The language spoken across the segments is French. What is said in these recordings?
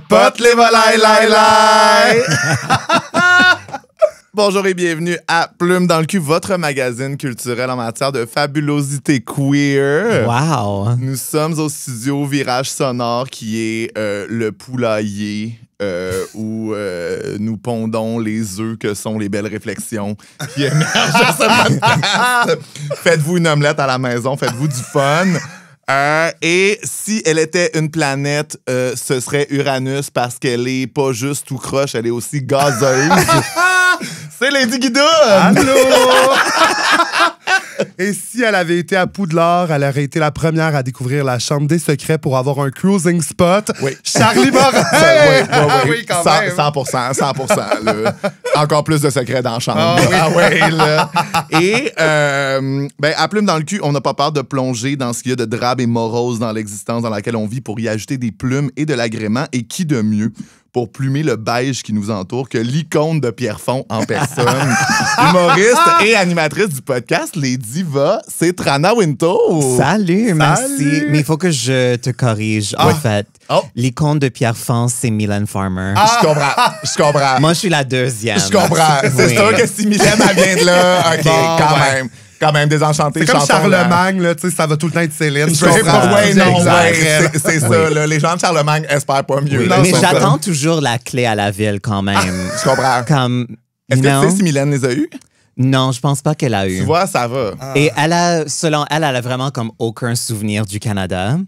Pot, les volailles, laï. Bonjour et bienvenue à Plume dans le cul, votre magazine culturel en matière de fabulosité queer. Wow! Nous sommes au studio Virage Sonore qui est le poulailler où nous pondons les œufs que sont les belles réflexions qui émergent de ce podcast. Faites-vous une omelette à la maison, faites-vous du fun. Et si elle était une planète, ce serait Uranus parce qu'elle est pas juste tout croche, elle est aussi gazeuse. C'est Lady Guidoune! Allô! Et si elle avait été à Poudlard, elle aurait été la première à découvrir la Chambre des secrets pour avoir un cruising spot. Oui. Charlie Morin! Oui, quand même. 100%. Là. Encore plus de secrets dans la chambre. Oh, oui. Ah ouais, là. Et à Plume dans le cul, on n'a pas peur de plonger dans ce qu'il y a de drabe et morose dans l'existence dans laquelle on vit pour y ajouter des plumes et de l'agrément. Et qui de mieux pour plumer le beige qui nous entoure que l'icône de Pierrefonds en personne. Humoriste et animatrice du podcast Les Divas, c'est Trana Wintour. Salut, merci. Mais il faut que je te corrige, en fait. Oh. L'icône de Pierrefonds, c'est Mylène Farmer. Je comprends. Moi, je suis la deuxième. Je comprends. C'est Oui. sûr que si Mylène, elle vient de là, OK, Bon, quand ouais. même. Quand même, désenchanté. C'est comme chantons, Charlemagne, là, tu sais, ça va tout le temps être Céline. Je comprends. Ouais, non, Exact. c'est ça. Là, les gens de Charlemagne espèrent pas mieux. Oui. là, Mais ça. j'attends toujours la clé à la ville, quand même. Je comprends. Comme, Est-ce que non, tu sais si Mylène les a eus? non, je pense pas qu'elle a eu. Tu vois, ça va. Et elle a, selon elle, elle a vraiment comme aucun souvenir du Canada.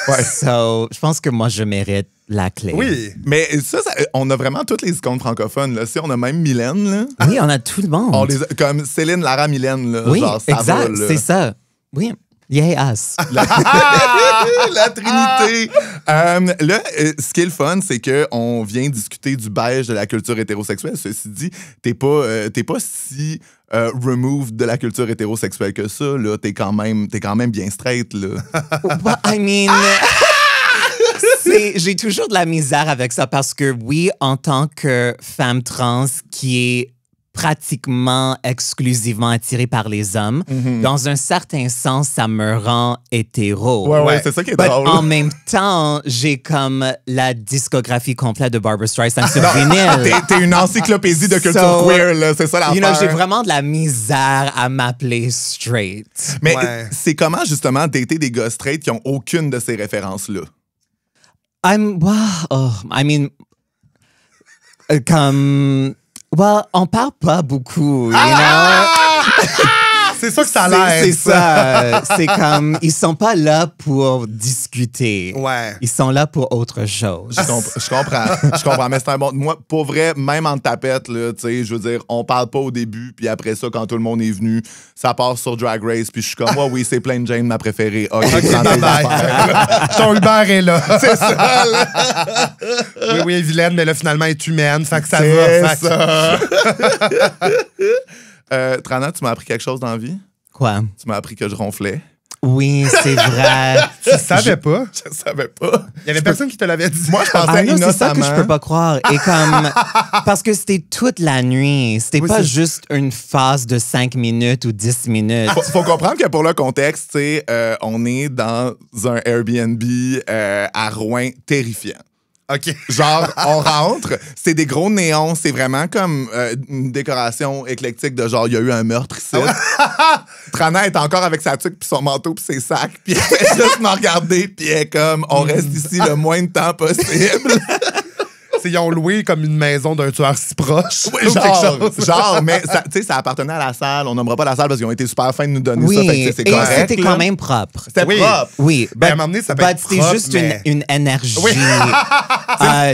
Ouais. So, je pense que moi, je mérite la clé. Oui. Mais ça, on a vraiment toutes les icônes francophones. Là. Si on a même Mylène, là. Oui, on a tout le monde. On les a, comme Céline, Lara, Mylène, là. Oui, genre, ça exact, va, là. c'est ça. Oui, yay us. La Trinité. Là, ce qui est le fun, c'est qu'on vient discuter du beige de la culture hétérosexuelle. Ceci dit, t'es pas si removed de la culture hétérosexuelle que ça. Là, t'es quand même bien straight, là. Well, I mean, j'ai toujours de la misère avec ça parce que oui, en tant que femme trans qui est pratiquement exclusivement attirée par les hommes, dans un certain sens, ça me rend hétéro. Ouais, c'est ça qui est But drôle. en même temps, j'ai comme la discographie complète de Barbra Streisand sur vinyle. T'es une encyclopédie de culture So, queer, là. C'est ça l'affaire. You know, j'ai vraiment de la misère à m'appeler straight. Mais Ouais. c'est comment, justement, dater des gars straight qui ont aucune de ces références-là? On parle pas beaucoup, you know? C'est ça que ça a l'air. C'est ça. C'est comme, ils sont pas là pour discuter. Ouais. Ils sont là pour autre chose. Je comprends. Mais c'est un bon. Moi, pour vrai, même en tapette, là, tu sais, je veux dire, on parle pas au début, puis après ça, quand tout le monde est venu, ça part sur Drag Race, puis je suis comme, oui, c'est Plain Jane, ma préférée. OK, prends tes bye. affaires. Ton Hubert est là. C'est ça, là. Oui, vilaine, mais là, finalement, elle est humaine. Fait que ça C'est va. Fait que- ça. Trana, tu m'as appris quelque chose dans la vie? Quoi? Tu m'as appris que je ronflais. Oui, c'est vrai. Tu savais pas? Je savais pas. Il y avait personne qui te l'avait dit. Moi, je pensais Ah non, c'est ça innocemment. que je peux pas croire. Et comme, parce que c'était toute la nuit. C'était Oui, pas c'est- juste une phase de 5 minutes ou 10 minutes. Faut comprendre que pour le contexte, tu sais, on est dans un Airbnb à Rouen terrifiant. OK. Genre, on rentre, c'est des gros néons, c'est vraiment comme une décoration éclectique de genre, il y a eu un meurtre ici. Trana est encore avec sa tuque, puis son manteau, puis ses sacs, puis elle fait juste me regarder, puis elle est comme, on reste ici le moins de temps possible. Ils ont loué comme une maison d'un tueur si proche. Oui, genre, mais ça, tu sais, ça appartenait à la salle. On nommera pas la salle parce qu'ils ont été super fins de nous donner Oui, ça. Fait que, tu sais, c'est et correct. c'était là. quand même propre. C'était Oui. propre. Oui, Ben, à un moment donné, ça peut être c'était propre, juste mais- une énergie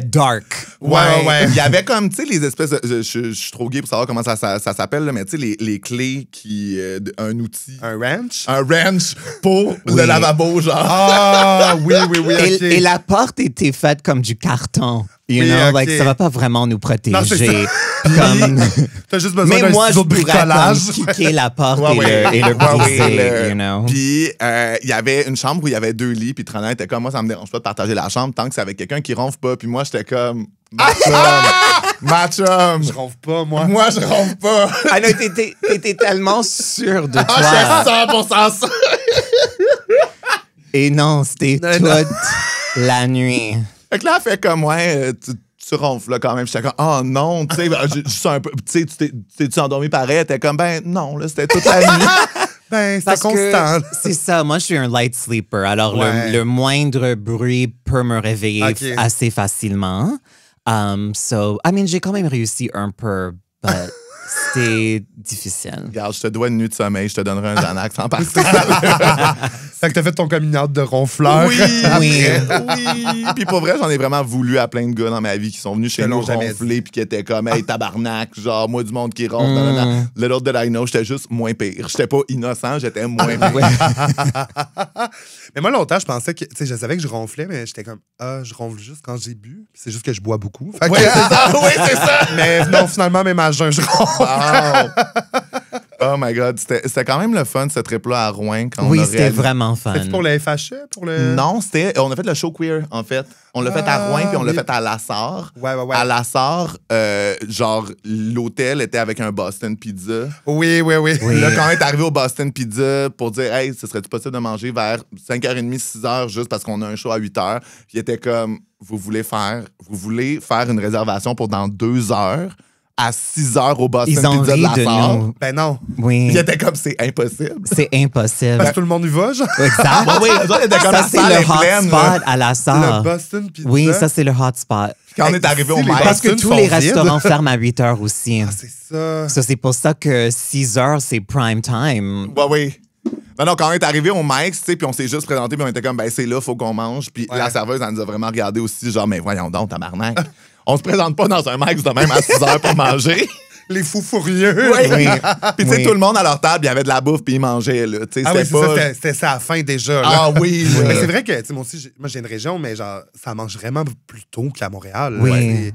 dark. Ouais. Il y avait comme, tu sais, les espèces de... Je suis trop gay pour savoir comment ça s'appelle, là, mais tu sais, les clés qui... un outil. Un ranch? Un wrench pour le lavabo, genre. Ah, oui, OK. Et la porte était faite comme du carton. You Oui, know, ok. like, ça va pas vraiment nous protéger. Non, c'est Comme... T'as juste besoin Mais d'un moi, je ciseau de pourrais bricolage. comme kicker la porte Ouais, et le briser, le- you know. Puis, il y avait une chambre où il y avait 2 lits, puis Trana était comme, moi, ça me dérange pas de partager la chambre tant que c'est avec quelqu'un qui ronfle pas. Puis moi, j'étais comme, ma chum, Je ronfle pas, moi. moi, je ronfle pas. Ah non, t'étais tellement sûr de Ah, toi. j'étais 100% ça. Et non, c'était Non. toute la nuit. Fait que là, elle fait comme, ouais, tu ronfles là quand même. J'étais comme, oh non, tu sais, juste un peu, tu sais, t'es-tu endormi pareil? T'es comme, ben non, là, c'était toute la nuit. Ben, c'était Parce que constant. c'est ça, moi je suis un light sleeper, alors Ouais. le moindre bruit peut me réveiller Ok. assez facilement. So, I mean, j'ai quand même réussi un peu, but c'était difficile. Regarde, je te dois une nuit de sommeil, je te donnerai un Xanax en partant. Fait que t'as fait ton coming out de ronfleur. Oui, Oui. oui. Puis pour vrai, j'en ai vraiment voulu à plein de gars dans ma vie qui sont venus chez Te nous l'ont jamais ronfler puis qui étaient comme, hey, tabarnak, genre, moi du monde qui ronfle. nanana. Little did I know, j'étais juste moins pire. J'étais pas innocent, j'étais moins pire. Mais moi, longtemps, je pensais que, tu sais, je savais que je ronflais, mais j'étais comme, je ronfle juste quand j'ai bu. Puis c'est juste que je bois beaucoup. Fait que- Oui, c'est ça. Oui, c'est ça. mais non, finalement, même à jeun, je ronfle. Wow. Oh my God, c'était quand même le fun, ce trip-là à Rouen. Quand Oui, on a c'était réalisé. vraiment fun. C'est pour le FHE? Pour le... Non, on a fait le show queer, en fait. On l'a fait à Rouen, puis on l'a oui. fait à Lassar. Ouais. À Lassar, genre, l'hôtel était avec un Boston Pizza. Oui. Oui. Là, quand on est arrivé au Boston Pizza pour dire, hey, ce serait-tu possible de manger vers 5h30, 6h, juste parce qu'on a un show à 8h. Puis il était comme, vous voulez faire une réservation pour dans 2 heures à 6h au Boston Ils ont Pizza ri de de Lassar. nous. Ben non. Oui, Il était comme, c'est impossible. c'est impossible. Parce que tout le monde y va, genre. Exact. Oui, eux autres étaient comme, Ça, la c'est salle le est pleine, hotspot là. à la Le salle. Boston Pizza. Oui, ça, c'est le hotspot. Quand on est arrivé au Si, les Mike. Parce que Boston tous les sont vides. restaurants ferment à 8 heures aussi. Ah, c'est ça. Ça, c'est pour ça que 6 heures, c'est prime time. Oui. Non, quand on est arrivé au Mike's, tu sais, puis on s'est juste présenté, puis on était comme, ben c'est là, faut qu'on mange. Puis Ouais. la serveuse, elle nous a vraiment regardé aussi, genre, mais voyons donc, tabarnak. On se présente pas dans un Mike's de même à 6 heures pour manger. Les fous furieux. Oui. Puis tu sais, Oui. tout le monde à leur table, il y avait de la bouffe, puis ils mangeaient, là. Tu sais, Ah oui, c'était c'est pas... ça, c'était ça à la fin déjà. Là. Ah oui, Mais là. c'est vrai que, tu sais, moi aussi, moi, j'ai une région, mais genre, ça mange vraiment plus tôt qu'à Montréal. Oui. Ouais,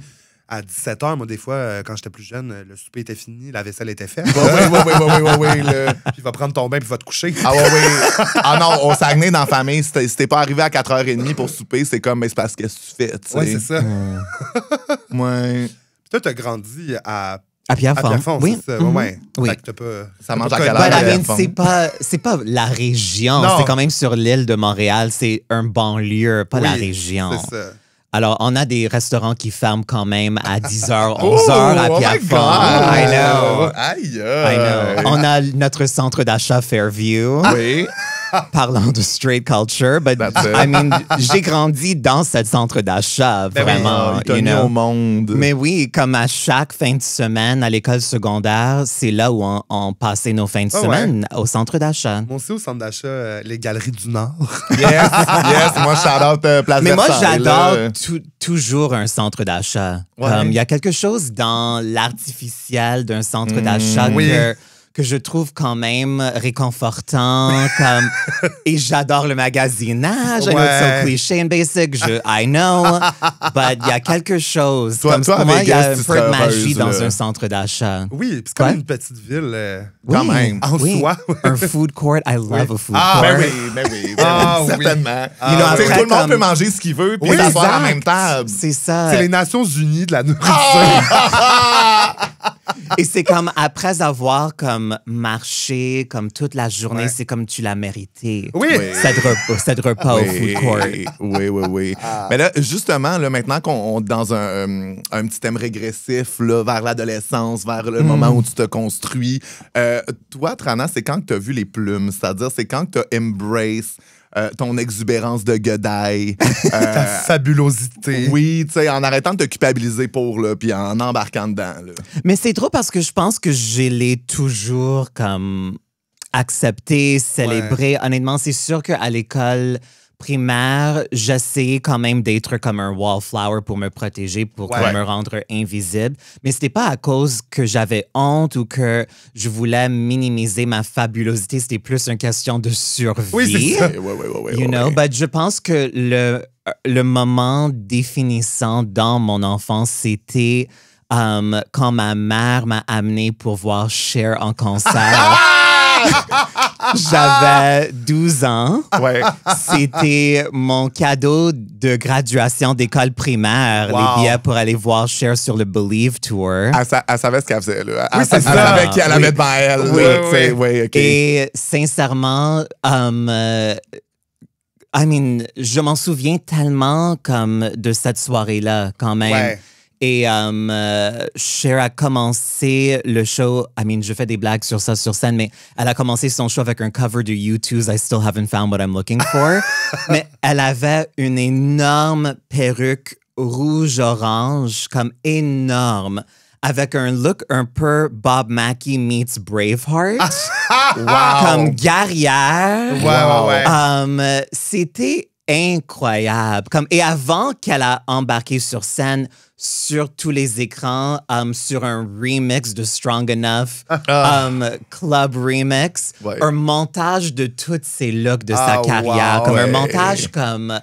à 17h, moi, des fois, quand j'étais plus jeune, le souper était fini, la vaisselle était faite. Oui, là. Puis il va prendre ton bain puis va te coucher. Ah oui. Ah non, au Saguenay, dans la famille, si t'es pas arrivé à 4h30 pour souper, c'est comme, mais c'est parce que tu fais, tu sais. Ouais, c'est ça. Ouais. Puis toi, t'as grandi à Pierrefonds. Pierrefonds, Oui. c'est ça. Mhm. Ouais. Oui. Fait que t'as pas... Ça mange t'as à pas quelle connu- heure? But I mean, Pierrefonds. c'est pas la région. Non. C'est quand même sur l'île de Montréal. C'est un banlieue, pas la Oui, région. C'est ça. Alors, on a des restaurants qui ferment quand même à 10h, 11h Oh, à oh my Pierrefonds. God. I know. Aïe, I know. On a notre centre d'achat Fairview. Oui. Parlant de straight culture, but That's it. I mean, j'ai grandi dans ce centre d'achat, Ben oui. vraiment. Il t'a you mis know. au monde. Mais oui, comme à chaque fin de semaine à l'école secondaire, c'est là où on passait nos fins de Ah ouais. semaine, au centre d'achat. Moi aussi, au centre d'achat, les Galeries du Nord. Yes, moi, shout-out Place Mais moi, Versailles, j'adore là. toujours un centre d'achat. Ouais. Comme il y a quelque chose dans l'artificiel d'un centre d'achat Oui. que je trouve quand même réconfortant. Et j'adore le magasinage. I know it's Ouais. so cliché and basic. I know. But il y a quelque chose. Toi, Comme à pour moi, il y a Vegas, un tu peu de serais magie heureuse, dans là. un centre d'achat. Oui, puis c'est comme Ouais. une petite ville Quand Oui. même. en Oui. soi. Un food court. I love a food Ah, court. Ben oui, Ah, oui. certainement. You know, Tu sais, après, tout le monde comme- peut manger ce qu'il veut puis Oui, s'asseoir à la exact. même table. C'est ça. C'est les Nations Unies de la nourriture. Et c'est comme après avoir comme marché comme toute la journée, Ouais. c'est comme tu l'as mérité. Oui. Cette repas au food court. Oui. Mais là, justement, là, maintenant qu'on est dans un petit thème régressif là, vers l'adolescence, vers le moment où tu te construis, toi, Trana, c'est quand que tu as vu les plumes? C'est-à-dire, c'est quand que tu as embrace ton exubérance de guedaille. Ta fabulosité. Oui, tu sais, en arrêtant de te culpabiliser pour, là, puis en embarquant dedans. Là. Mais c'est trop parce que je pense que je l'ai toujours comme accepté, célébré. Honnêtement, c'est sûr qu'à l'école primaire, j'essayais quand même d'être comme un wallflower pour me protéger, pour Ouais. me rendre invisible. Mais c'était pas à cause que j'avais honte ou que je voulais minimiser ma fabulosité. C'était plus une question de survie. Oui, c'est ça. Ouais, You know, but je pense que le moment définissant dans mon enfance, c'était quand ma mère m'a amené pour voir Cher en concert. J'avais 12 ans. Ouais. C'était mon cadeau de graduation d'école primaire, Wow. les billets pour aller voir Cher sur le Believe Tour. Elle savait ce qu'elle faisait, là. Oui, c'est Elle ça. savait qui elle Oui. avait devant elle. Oui, là, tu sais, oui, OK. Et sincèrement, je m'en souviens tellement comme de cette soirée-là, quand même. Ouais. Et Cher a commencé le show. Je fais des blagues sur ça sur scène, mais elle a commencé son show avec un cover de U2's I Still Haven't Found What I'm Looking For. Mais elle avait une énorme perruque rouge-orange, comme énorme, avec un look un peu Bob Mackie meets Braveheart. Wow. Comme guerrière. Ouais. C'était incroyable. Et avant qu'elle a embarqué sur scène, sur tous les écrans, sur un remix de Strong Enough, Club Remix, Ouais. un montage de tous ces looks de sa carrière. wow. Comme un Ouais. montage comme...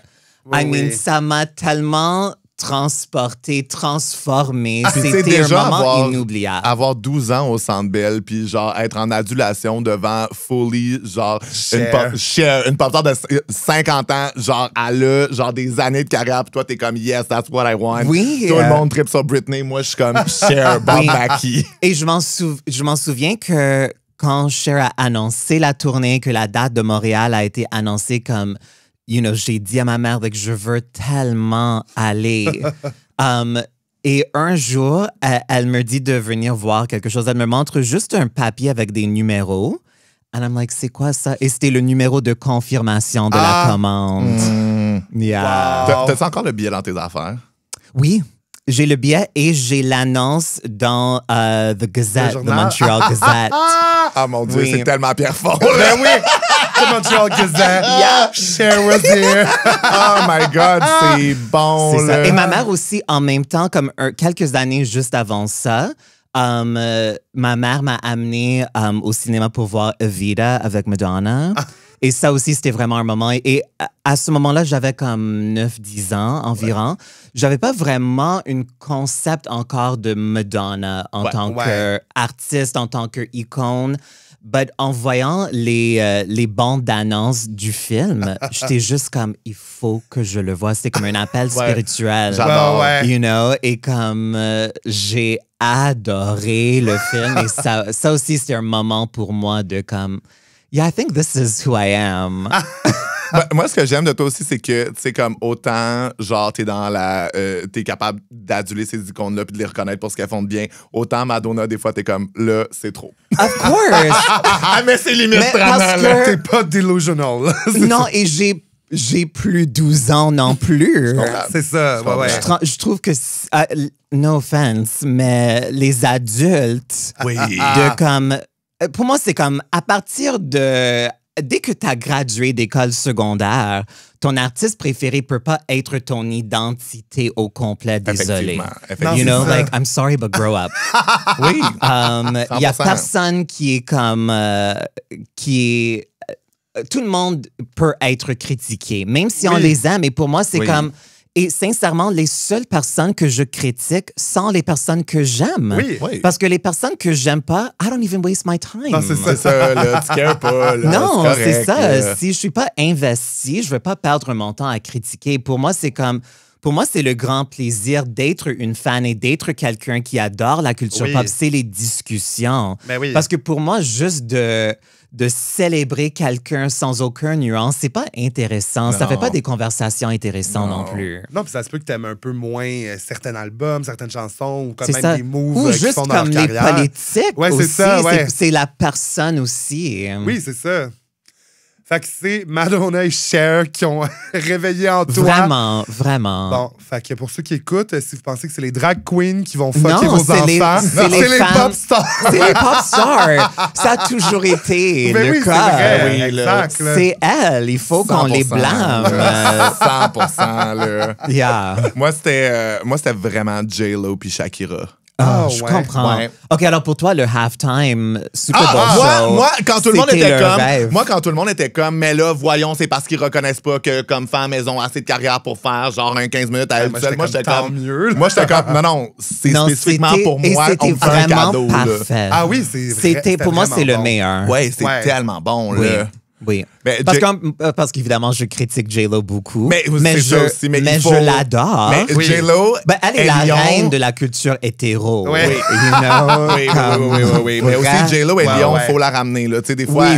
Oui. ça m'a tellement transporté, transformé. Puis, tu sais, C'était un déjà moment inoubliable. avoir 12 ans au Centre Bell, puis genre être en adulation devant fully, genre Cher. une pop star de 50 ans, genre elle a genre des années de carrière, puis toi t'es comme yes, that's what I want. Oui. Tout le monde tripe sur Britney, moi je suis comme Cher, Bob Oui. Mackie. Et je m'en souviens que quand Cher a annoncé la tournée, que la date de Montréal a été annoncée comme, j'ai dit à ma mère que je veux tellement aller. Et un jour, elle me dit de venir voir quelque chose. Elle me montre juste un papier avec des numéros. And I'm like, c'est quoi ça? Et c'était le numéro de confirmation de la commande. Yeah. Wow. T'as-tu encore le billet dans tes affaires? Oui, j'ai le billet et j'ai l'annonce dans The Gazette, The journal? Montreal Gazette. Ah mon Dieu, Oui. c'est tellement Pierre Fond. Ben oui! The Montreal Gazette. Yeah. Cher was here. Oh my God, c'est bon. C'est ça. là. Et ma mère aussi, en même temps, comme quelques années juste avant ça, ma mère m'a amené au cinéma pour voir Evita avec Madonna. Et ça aussi, c'était vraiment un moment. Et à ce moment-là, j'avais comme 9-10 ans environ. J'avais pas vraiment un concept encore de Madonna en tant qu'artiste, en tant qu'icône. But en voyant les bandes d'annonces du film, j'étais juste comme, il faut que je le voie. C'était comme un appel spirituel. J'adore. Ouais. You know? Et comme j'ai adoré le film. Et ça aussi, c'était un moment pour moi de comme, yeah, I think this is who I am. Moi, ce que j'aime de toi aussi, c'est que, tu sais, comme autant, genre, t'es capable d'aduler ces icônes-là puis de les reconnaître pour ce qu'elles font de bien. Autant Madonna, des fois, t'es comme, là, c'est trop. Of course! Ah, mais c'est limite Mais vraiment, parce là. que- T'es pas delusional. Non, et j'ai plus 12 ans non plus. C'est ça. Ouais. Je trouve que, no offense, mais les adultes, Oui. de comme, pour moi, c'est comme, à partir de, dès que tu as gradué d'école secondaire, ton artiste préféré peut pas être ton identité au complet, désolé. Effectivement. You know, c'est ça. like, I'm sorry, but grow up. Oui. Il y a 100%. personne qui est comme, tout le monde peut être critiqué, même si on Oui. les aime. Et pour moi, c'est Oui. comme... Et sincèrement, les seules personnes que je critique sont les personnes que j'aime. Oui. Parce que les personnes que j'aime pas, I don't even waste my time. Non, c'est ça. C'est ça, là. Tu cares pas, là. Non, correct, c'est ça. là. Si je suis pas investi, je vais pas perdre mon temps à critiquer. Pour moi, c'est comme... Pour moi, c'est le grand plaisir d'être une fan et d'être quelqu'un qui adore la culture Oui. pop. C'est les discussions. Ben oui. Parce que pour moi, juste de célébrer quelqu'un sans aucun nuance, c'est pas intéressant. Ça Non. fait pas des conversations intéressantes non, Non. plus. Non, puis ça se peut que t'aimes un peu moins certains albums, certaines chansons, ou comme C'est même ça. des moves Ou qu'ils juste font dans comme leur les carrière. politiques Ouais, c'est aussi. ça, ouais. C'est la personne aussi. Oui, c'est ça. Fait que c'est Madonna et Cher qui ont réveillé en toi. Vraiment, vraiment. Bon, fait que pour ceux qui écoutent, si vous pensez que c'est les drag queens qui vont fucker Non, vos c'est enfants, c'est les pop femmes. stars. C'est les pop stars. Ça a toujours été Ben le oui, c'est cas. vrai. Oui, là. Exact. là. C'est elle. Il faut qu'on les 100%, blâme. 100%, là. Yeah. Moi, c'était vraiment J-Lo puis Shakira. Ah, Ah, je ouais. comprends. Ouais. OK, alors pour toi, le halftime Super Bowl show, moi, quand tout le monde c'était était le comme, rêve. moi, quand tout le monde était comme, mais là, voyons, c'est parce qu'ils reconnaissent pas que comme femme, elles ont assez de carrière pour faire genre un 15 minutes à elle seule. Moi, j'étais tant comme, mieux. moi, j'étais comme, non, c'est Non, spécifiquement c'était- pour et moi. c'était On me fait un vraiment cadeau, là. parfait. Ah oui, c'est vrai. C'était pour moi, c'est le vraiment bon. meilleur. Ouais, c'est Ouais. tellement bon, Oui. là. Oui. Mais Parce qu'évidemment, je critique J-Lo beaucoup. Mais c'est ça aussi, mais il faut- je l'adore. Mais Oui. J-Lo, Ben, elle est la Lyon. reine de la culture hétéro. Oui. You know, Oui, comme- oui. Mais Vrai? aussi, J-Lo et Ouais, Lyon, ouais. faut la ramener, là. Tu sais, des fois, Oui.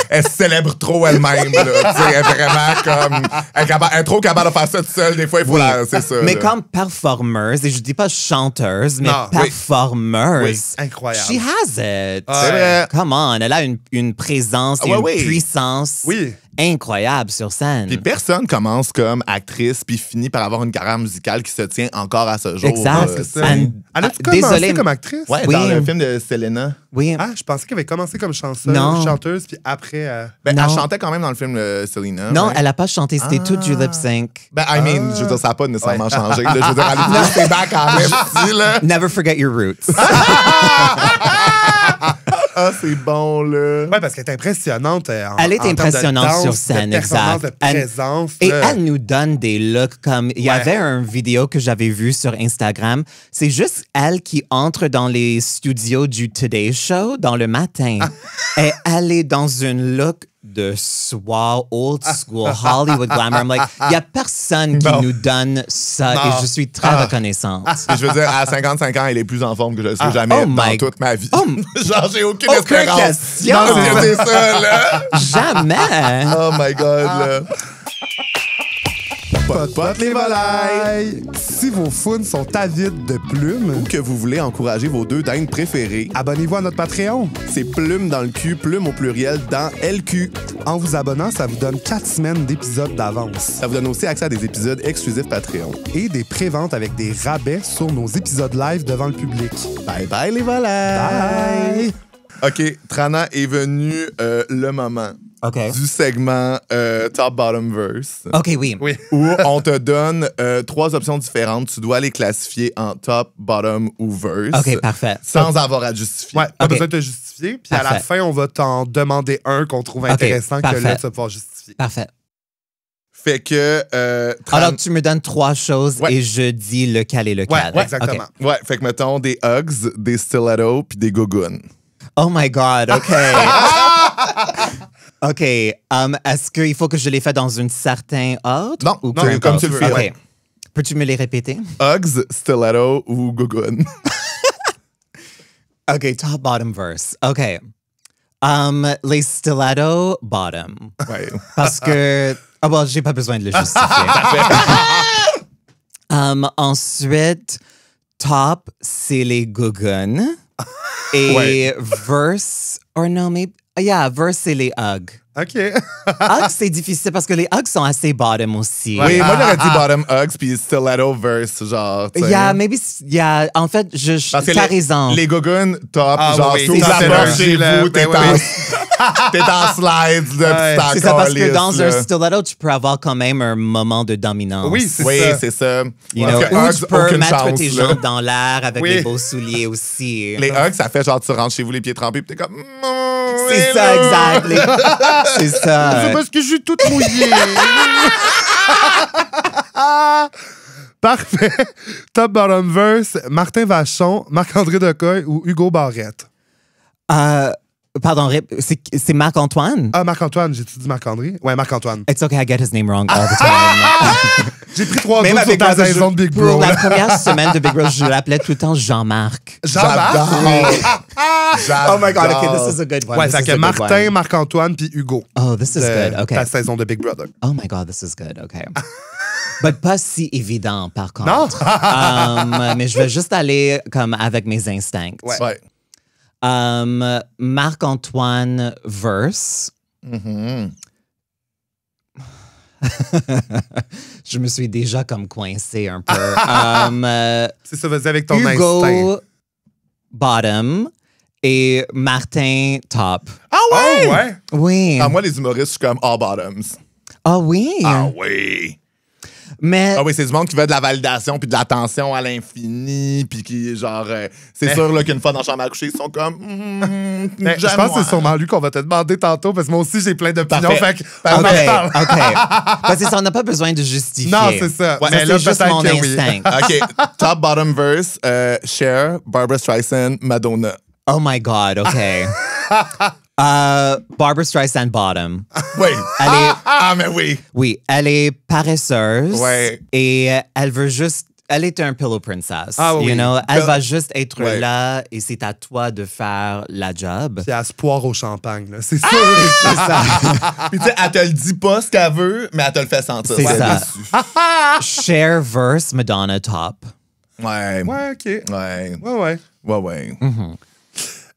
elle se célèbre trop elle-même, là. Tu sais, elle est vraiment comme... Elle est trop capable de faire ça toute seule. Des fois, il faut Oui. la... C'est ça, Mais là. comme performeuse, et je dis pas chanteuse, mais Non, oui. performeuse. Oui, incroyable. She has it. C'est vrai. Come on, elle a une présence et Ouais, une oui. puissance Oui. incroyable sur scène. Puis personne commence comme actrice puis finit par avoir une carrière musicale qui se tient encore à ce jour. Exact. C'est ça. And- Elle a-tu commencé désolé. comme actrice? Ouais, Oui. dans le film de Selena. Oui. Ah, je pensais qu'elle avait commencé comme Non. chanteuse, puis après... Ben, Non. elle chantait quand même dans le film de Selena. Non, ouais. elle a pas chanté, c'était tout du lip sync. Ben, I mean, je veux dire, ça n'a pas nécessairement changé. Là. Je veux dire, elle est c'est back en esti, là. Never forget your roots. Ah, c'est bon, là. Ouais, parce qu'elle est impressionnante. Elle est en termes de impressionnante danse, sur scène, de performance, exact. de présence. Et là. elle nous donne des looks comme... Il y Ouais. avait une vidéo que j'avais vue sur Instagram. C'est juste elle qui entre dans les studios du Today Show dans le matin. Et elle est dans une look de soir, old school, Hollywood glamour. I'm like, il n'y a personne qui Non. nous donne ça Non. et je suis très reconnaissante. Puis je veux dire, à 55 ans, elle est plus en forme que je le suis jamais oh dans my- toute ma vie. Oh, Genre, j'ai aucune aucune espérance. question. Non, c'est ça, là. Jamais. Oh my God, là. Pot les volailles. Si vos founes sont avides de plumes, Que vous voulez encourager vos deux dindes préférées. abonnez-vous à notre Patreon. C'est plume dans le cul, plume au pluriel dans LQ. En vous abonnant, ça vous donne 4 semaines d'épisodes d'avance Ça vous donne aussi accès à des épisodes exclusifs Patreon. et des préventes avec des rabais sur nos épisodes live devant le public. Bye bye les volailles. Bye! OK, Trana est venu le moment OK. du segment Top Bottom Verse OK, oui. Oui. où on te donne 3 options différentes. Tu dois les classifier en top, bottom ou verse. OK, parfait. Sans avoir à justifier. Ouais, pas Ok. besoin de te justifier. Puis à la Parfait. fin, on va t'en demander un qu'on trouve intéressant que parfait. là, tu vas pouvoir justifier. Parfait. Fait que... Alors, tu me donnes 3 choses Ouais. et je dis lequel est lequel. Ouais, exactement. OK. Ouais, fait que mettons des Uggs, des stilettos puis des gougounes. Oh my God, OK. OK. Est-ce qu'il faut que je les fasse dans un certain ordre? Non, ou non, peu comme importe? tu le fais. OK. Ouais. Peux-tu me les répéter? Uggs, stiletto ou gougounes. OK, top, bottom, verse. OK. Les stilettos, bottom. Ouais. Parce que... Ah bon, j'ai pas besoin de le justifier. Ensuite, top, c'est les gougounes. Et Ouais. verse, or no, maybe... Yeah, verse, c'est les Uggs. OK. Uggs, c'est difficile parce que les Uggs sont assez bottom aussi. Oui, moi j'aurais dit bottom Uggs puis stiletto verse, genre. tu sais. Yeah, maybe... Yeah, en fait, Parce que t'as les- raison. Les gougounes, top, Ah, genre, oui, sous oui, la c'est porte le- chez le- vous, t'es ben en, oui. t'es en slides, là, Ouais. pis t'es C'est ça, parce que encore dans lisse, un là. stiletto, tu peux avoir quand même un moment de dominance. Oui, c'est Oui, ça. c'est ça. You Parce know, que ou Uggs, tu peux aucune mettre chance, tes là. jambes dans l'air avec Oui. des beaux souliers aussi. Les Uggs, ça fait genre, tu rentres chez vous les pieds trempés pis t'es comme... C'est ça, exact. C'est ça. C'est parce que je suis toute mouillée. Parfait. Top bottom verse, Martin Vachon, Marc-André Decoy ou Hugo Barrette? Pardon, c'est Marc-Antoine? Ah, Marc-Antoine, j'ai-tu dit Marc-André? Ouais, Marc-Antoine. It's okay, I get his name wrong all the time. J'ai pris 3 Même jours sur avec ta la saison de Big Pour Bro. la première semaine de Big Bro, je l'appelais tout le temps Jean-Marc. Jean-Marc? J'adore. Oh my God, okay, this is a good one. Ouais, This c'est is que a good Martin, one. Marc-Antoine puis Hugo. Oh, this is de good, okay. Ta saison de Big Brother. Oh my God, this is good, okay. But pas si évident, par contre. Non? Mais je vais juste aller comme avec mes instincts. Ouais. Ouais. Marc-Antoine verse. Mhm. Je me suis déjà comme coincée un peu. C'est ça, vas-y avec ton instinct. Hugo, bottom. Et Martin, top. Ah ouais? Oh, ouais? Oui. Ah, moi, les humoristes, je suis comme all bottoms. Ah oui. Ah oui. Mais Ah oui, c'est du monde qui veut de la validation puis de l'attention à l'infini puis qui, genre, c'est sûr là, qu'une fois dans la chambre à coucher, ils sont comme... Mais je pense que c'est sûrement lui qu'on va te demander tantôt parce que moi aussi, j'ai plein d'opinions. Parfait. Fait que on en parle. OK. Parce que ça, on n'a pas besoin de justifier. Non, c'est ça. Ouais, Ça, mais là, c'est juste peut-être mon que oui. instinct. OK. Top, bottom verse, Cher, Barbra Streisand, Madonna. Oh my God, OK. Barbra Streisand bottom. Oui. Elle est, Ah, mais oui. oui, elle est paresseuse. Ouais. Et elle veut juste... Elle est un pillow princess. Ah oui. You know? Elle va juste être Ouais. là et c'est à toi de faire la job. Puis elle se poire au champagne, là. C'est sûr. C'est ça. Puis tu sais, elle te le dit pas ce qu'elle veut, mais elle te le fait sentir. C'est ça. Dessus. Cher verse Madonna top. Ouais. Ouais, OK. Ouais. Ouais, ouais. Ouais, ouais.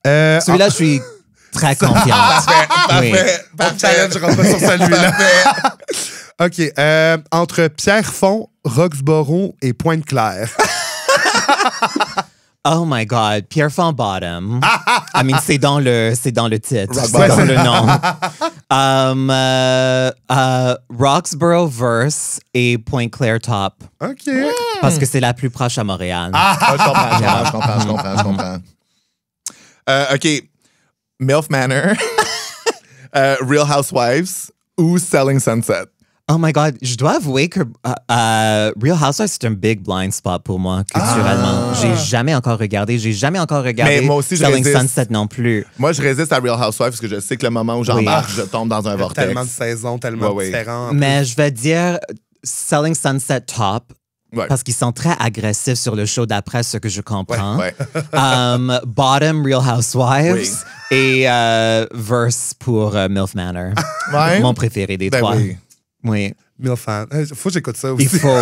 Celui-là, je suis très confiante. Oui. On challengera pas sur celui-là. OK. Entre Pierrefonds, Roxborough et Pointe-Claire. Oh my God, Pierrefonds bottom. I mean, c'est dans le titre, Rock c'est bottom. dans le nom. Roxborough verse et Pointe-Claire top. OK. Parce que c'est la plus proche à Montréal. Ah, je comprends. OK. MILF Manor, Real Housewives ou Selling Sunset. Oh my God, je dois avouer que Real Housewives, c'est un big blind spot pour moi, culturellement. J'ai jamais encore regardé Mais moi aussi, je Selling résiste. Sunset non plus. Moi, je résiste à Real Housewives parce que je sais que le moment où j'embarque, je tombe dans un vortex. Tellement de saisons, tellement Ouais, ouais. différents. Mais je vais dire Selling Sunset top. Ouais. Parce qu'ils sont très agressifs sur le show d'après, ce que je comprends. Ouais. Bottom, Real Housewives. Oui. Et verse pour MILF Manor. Ouais. Mon préféré des Ben trois. oui. Oui. Milfan. Faut que j'écoute ça aussi. Il faut.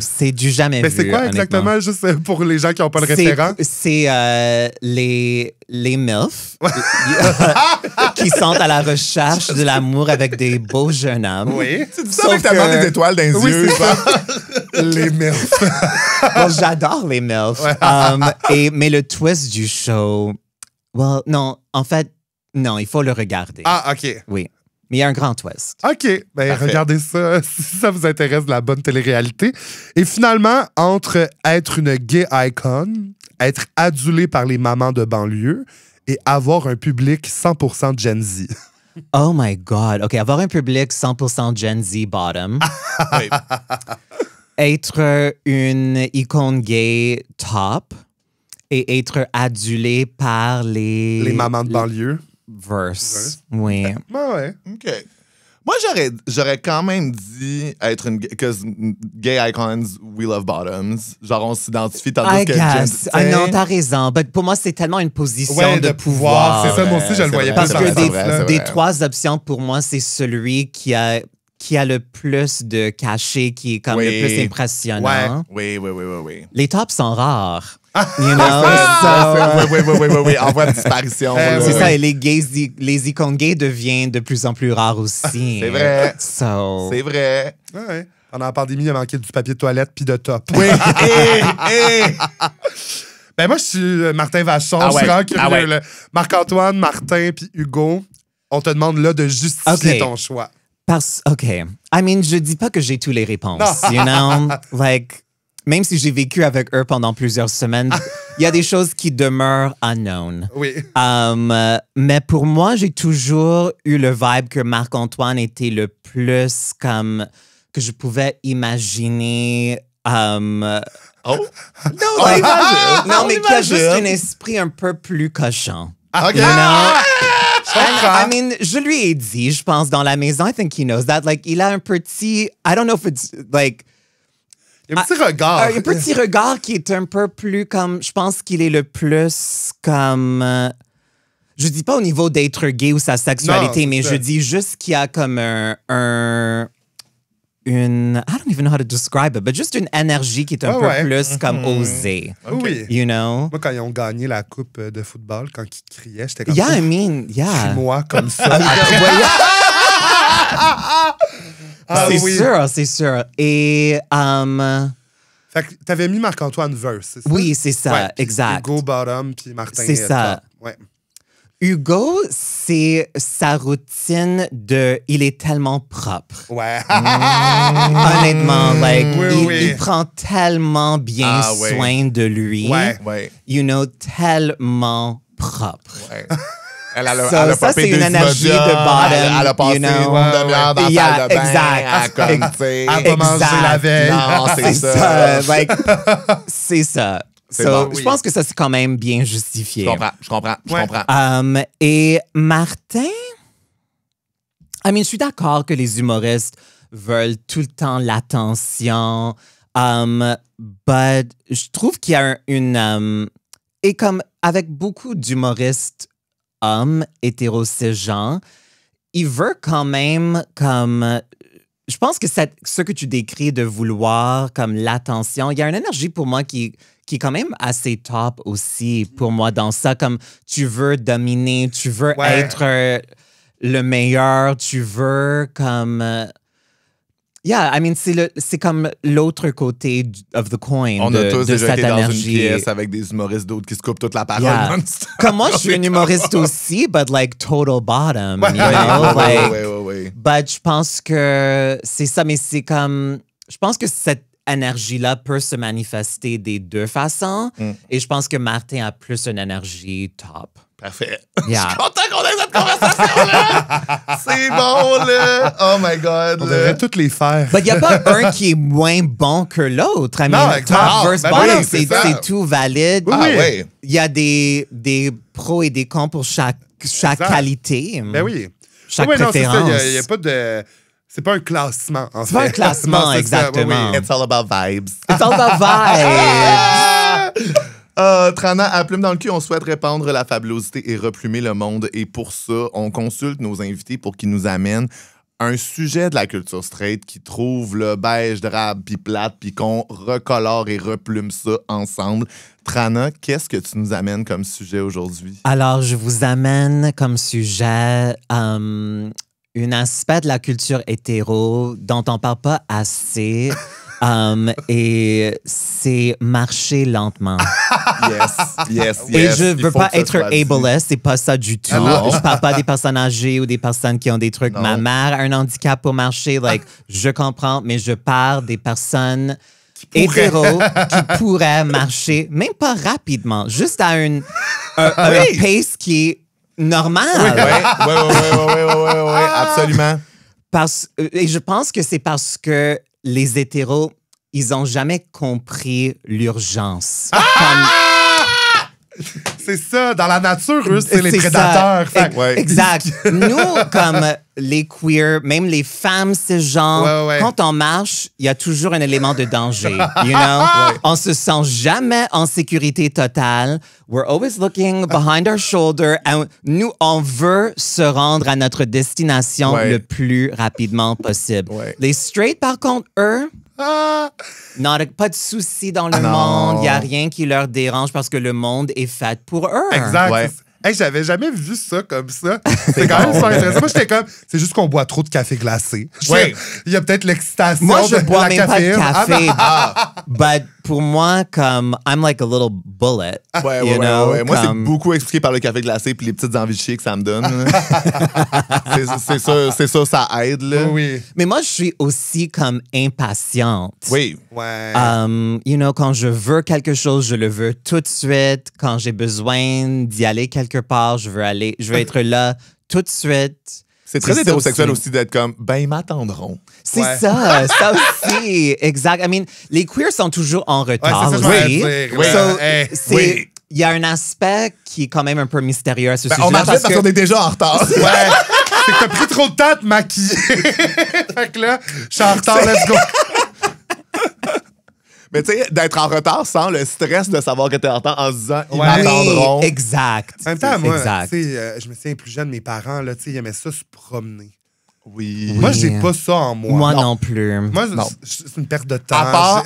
C'est du jamais Mais vu. c'est quoi honnêtement. exactement, juste pour les gens qui n'ont pas le C'est- référent? C'est les MILF qui sont à la recherche de l'amour avec des beaux jeunes hommes. Oui. Tu dis ça avec tellement des étoiles dans les Oui, yeux. c'est ça. Les MILF. Bon, j'adore les MILF. Mais le twist du show... Well, non, en fait, non, il faut le regarder. Ah, OK. Oui. Mais il y a un grand twist. OK. Ben, Parfait. regardez ça si ça vous intéresse de la bonne télé-réalité. Et finalement, entre être une gay icon, être adulé par les mamans de banlieue et avoir un public 100% Gen Z. Oh my God. OK, avoir un public 100% Gen Z bottom. Oui. Être une icône gay top. Et être adulé par Les mamans de banlieue. Verse. Oui. Ben ouais. OK. Moi, j'aurais quand même dit être une... Because gay icons, we love bottoms. Genre, on s'identifie tandis I que... guess. Ah non, t'as raison. But pour moi, c'est tellement une position Ouais, de pouvoir. C'est ça, moi aussi, je le voyais Parce pas que dans c'est le vrai, sens, là. c'est des vrai. trois options, pour moi, c'est celui qui a le plus de cachet, qui est comme Oui. le plus impressionnant. Oui. Les tops sont rares. You know? Oui. En voie de disparition. là. C'est ça, et les icônes gays deviennent de plus en plus rares aussi. C'est vrai. So, C'est vrai. Ouais. Pendant la pandémie, il a manqué du papier de toilette puis de top. Oui. Ben moi, je suis Martin Vachon. Ah Je suis ouais. vraiment curieux. Ah ouais. là. Marc-Antoine, Martin puis Hugo, on te demande là de justifier Ok. ton choix. OK. I mean, je dis pas que j'ai toutes les réponses, you know? Like, même si j'ai vécu avec eux pendant plusieurs semaines, il y a des choses qui demeurent unknown. Oui. Mais pour moi, j'ai toujours eu le vibe que Marc-Antoine était le plus comme que je pouvais imaginer. Oh. Non, like, non, mais qui a juste un esprit un peu plus cochon. OK. You know? comprends. I mean, je lui ai dit, je pense, dans la maison, I think he knows that. Like, il a un petit, I don't know if it's like, Il y a un petit regard. un petit regard qui est un peu plus comme, je pense qu'il est le plus comme, je dis pas au niveau d'être gay ou sa sexualité, Non, mais c'est je ça. dis juste qu'il y a comme une... I don't even know how to describe it, but juste une énergie qui est un peu plus comme osée. Oui. You know? Moi, quand ils ont gagné la coupe de football, quand ils criaient, j'étais comme Yeah, I mean, yeah. moi comme ça. C'est sûr. Et... Fait que t'avais mis Marc-Antoine Verse, c'est ça? oui, c'est ça, Ouais, exact. Hugo Bottom, puis Martin. C'est ça. Ouais. Hugo, c'est sa routine de... Il est tellement propre. Ouais. Honnêtement, like, Oui. il prend tellement bien soin de lui. Ouais. You know, tellement propre. Ouais. Elle a Ça, popé c'est une deux énergie Imoja, de bottom, Elle a passé you know. une demi-heure dans la salle de bain. Exact. Elle a comme, tu sais, Elle a pas mangé la veille. Non, c'est C'est ça. ça. Like, c'est ça. C'est So, bon, je oui. pense que ça, c'est quand même bien justifié. Je comprends. Et Martin, je suis d'accord que les humoristes veulent tout le temps l'attention, but je trouve qu'il y a et comme avec beaucoup d'humoristes hommes hétéroségens, il veut quand même comme... Je pense que ce que tu décris de vouloir comme l'attention, il y a une énergie pour moi qui est quand même assez top aussi pour moi dans ça. Comme tu veux dominer, tu veux être le meilleur, tu veux comme... c'est comme l'autre côté of the coin. On a tous de déjà cette été dans énergie. une pièce avec des humoristes d'autres qui se coupent toute la parole. Yeah. Comme moi, je suis une humoriste aussi, but like total bottom, you know? Like, Ouais. but je pense que c'est ça, mais c'est comme... Je pense que cette énergie-là peut se manifester des deux façons. Et je pense que Martin a plus une énergie top. Parfait. Yeah. Je suis content qu'on ait cette conversation-là. C'est bon, là. Oh my God. On devrait toutes les faire. Mais il n'y a pas un qui est moins bon que l'autre. I mean, Non, exact. top versus Ben bottom, oui, c'est ça. c'est tout valide. Oui. Il y a des pros et des cons pour chaque qualité. Ben oui. Chaque non, c'est ça. préférence. Il y a pas de... C'est pas un classement, en fait. C'est pas un classement, Non, c'est ça. exactement. It's all about vibes. It's all about vibes. Trana, à plume dans le cul, on souhaite répandre la fabulosité et replumer le monde. Et pour ça, on consulte nos invités pour qu'ils nous amènent un sujet de la culture straight qui trouve le beige, drabe, puis plate, puis qu'on recolore et replume ça ensemble. Trana, qu'est-ce que tu nous amènes comme sujet aujourd'hui? Alors, je vous amène comme sujet un aspect de la culture hétéro dont on parle pas assez. Et c'est marcher lentement. Yes. Et je Il veux faut pas que ça être soit dit. ableist, c'est pas ça du tout. non. Je parle pas des personnes âgées ou des personnes qui ont des trucs. Non. Ma mère a un handicap pour marcher, like, je comprends, mais je parle des personnes hétéros qui pourraient marcher, même pas rapidement, juste à un pace qui est normal. Oui, absolument. Et je pense que c'est parce que les hétéros, ils ont jamais compris l'urgence. C'est ça. Dans la nature, eux, c'est les C'est prédateurs. ça. Fait que- Exact. Nous, comme les queers, même les femmes, c'est genre, Ouais. quand on marche, il y a toujours un élément de danger. You know? On se sent jamais en sécurité totale. We're always looking behind our shoulder. And nous, on veut se rendre à notre destination le plus rapidement possible. Ouais. Les straight, par contre, eux, pas de soucis dans le monde. Il n'y a rien qui leur dérange parce que le monde est fait pour eux. Exact. Ouais. Hey, j'avais jamais vu ça comme ça. C'est quand même super intéressant. Moi, j'étais comme, c'est juste qu'on boit trop de café glacé. Ouais. Il y a peut-être l'excitation. Moi, je de bois la même pas de caféine. café. But pour moi, comme, I'm like a little bullet. You know, Moi, c'est comme- beaucoup expliqué par le café glacé puis les petites envies de chier que ça me donne. c'est ça, ça aide. Là. Oui. Mais moi, je suis aussi comme impatiente. Oui. Ouais. You know, quand je veux quelque chose, je le veux tout de suite. Quand j'ai besoin d'y aller quelque part, je veux être là tout de suite. C'est très ça hétérosexuel aussi d'être comme, ben, ils m'attendront. C'est Ouais. ça aussi. Exact. I mean, les queers sont toujours en retard c'est ça, je m'en aussi. allais dire. Oui. So, Hey. c'est- il y a un aspect qui est quand même un peu mystérieux à ce Ben, sujet. on marche vite parce qu'on est déjà en retard. Ouais. C'est que t'as pris trop de temps à te maquiller. Fait que là, je suis en retard, let's go. Mais tu sais, d'être en retard sans le stress de savoir que t'es en retard en se disant, ils Ouais. m'attendront. Oui, exact. En même temps, moi, Exact. tu sais, je me souviens plus jeune, mes parents, là, tu sais, ils aimaient ça se promener. Oui. Moi, j'ai pas ça en moi. Moi non plus. Moi, Non. c'est une perte de temps. À part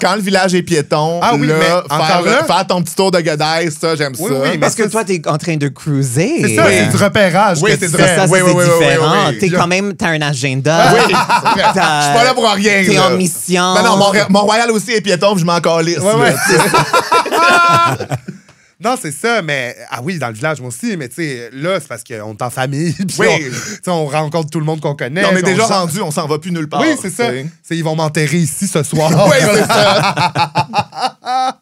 quand le village est piéton, Ah oui, mais encore là- faire ton petit tour de Gadaïs, ça, j'aime Oui, ça. oui, mais Parce que toi, t'es en train de cruiser. C'est ça, c'est du repérage. Oui, que c'est tu ça. fais. Ça, Oui, c'est oui, oui, différent. oui, oui. T'es quand même, t'as un agenda. Oui, c'est vrai. Je suis pas là pour rien. T'es là. en mission. Ben non, Mont-Royal aussi est piéton, puis je m'en calisse. Ouais, ouais. là, tu sais. Non, c'est ça, mais... Ah oui, dans le village, moi aussi, mais tu sais, là, c'est parce qu'on est en famille, puis Oui. on rencontre tout le monde qu'on connaît. On est puis déjà sent- rendu, on s'en va plus nulle part. Oui, c'est ça. tu sais. C'est, ils vont m'enterrer ici ce soir. Oui, c'est ça.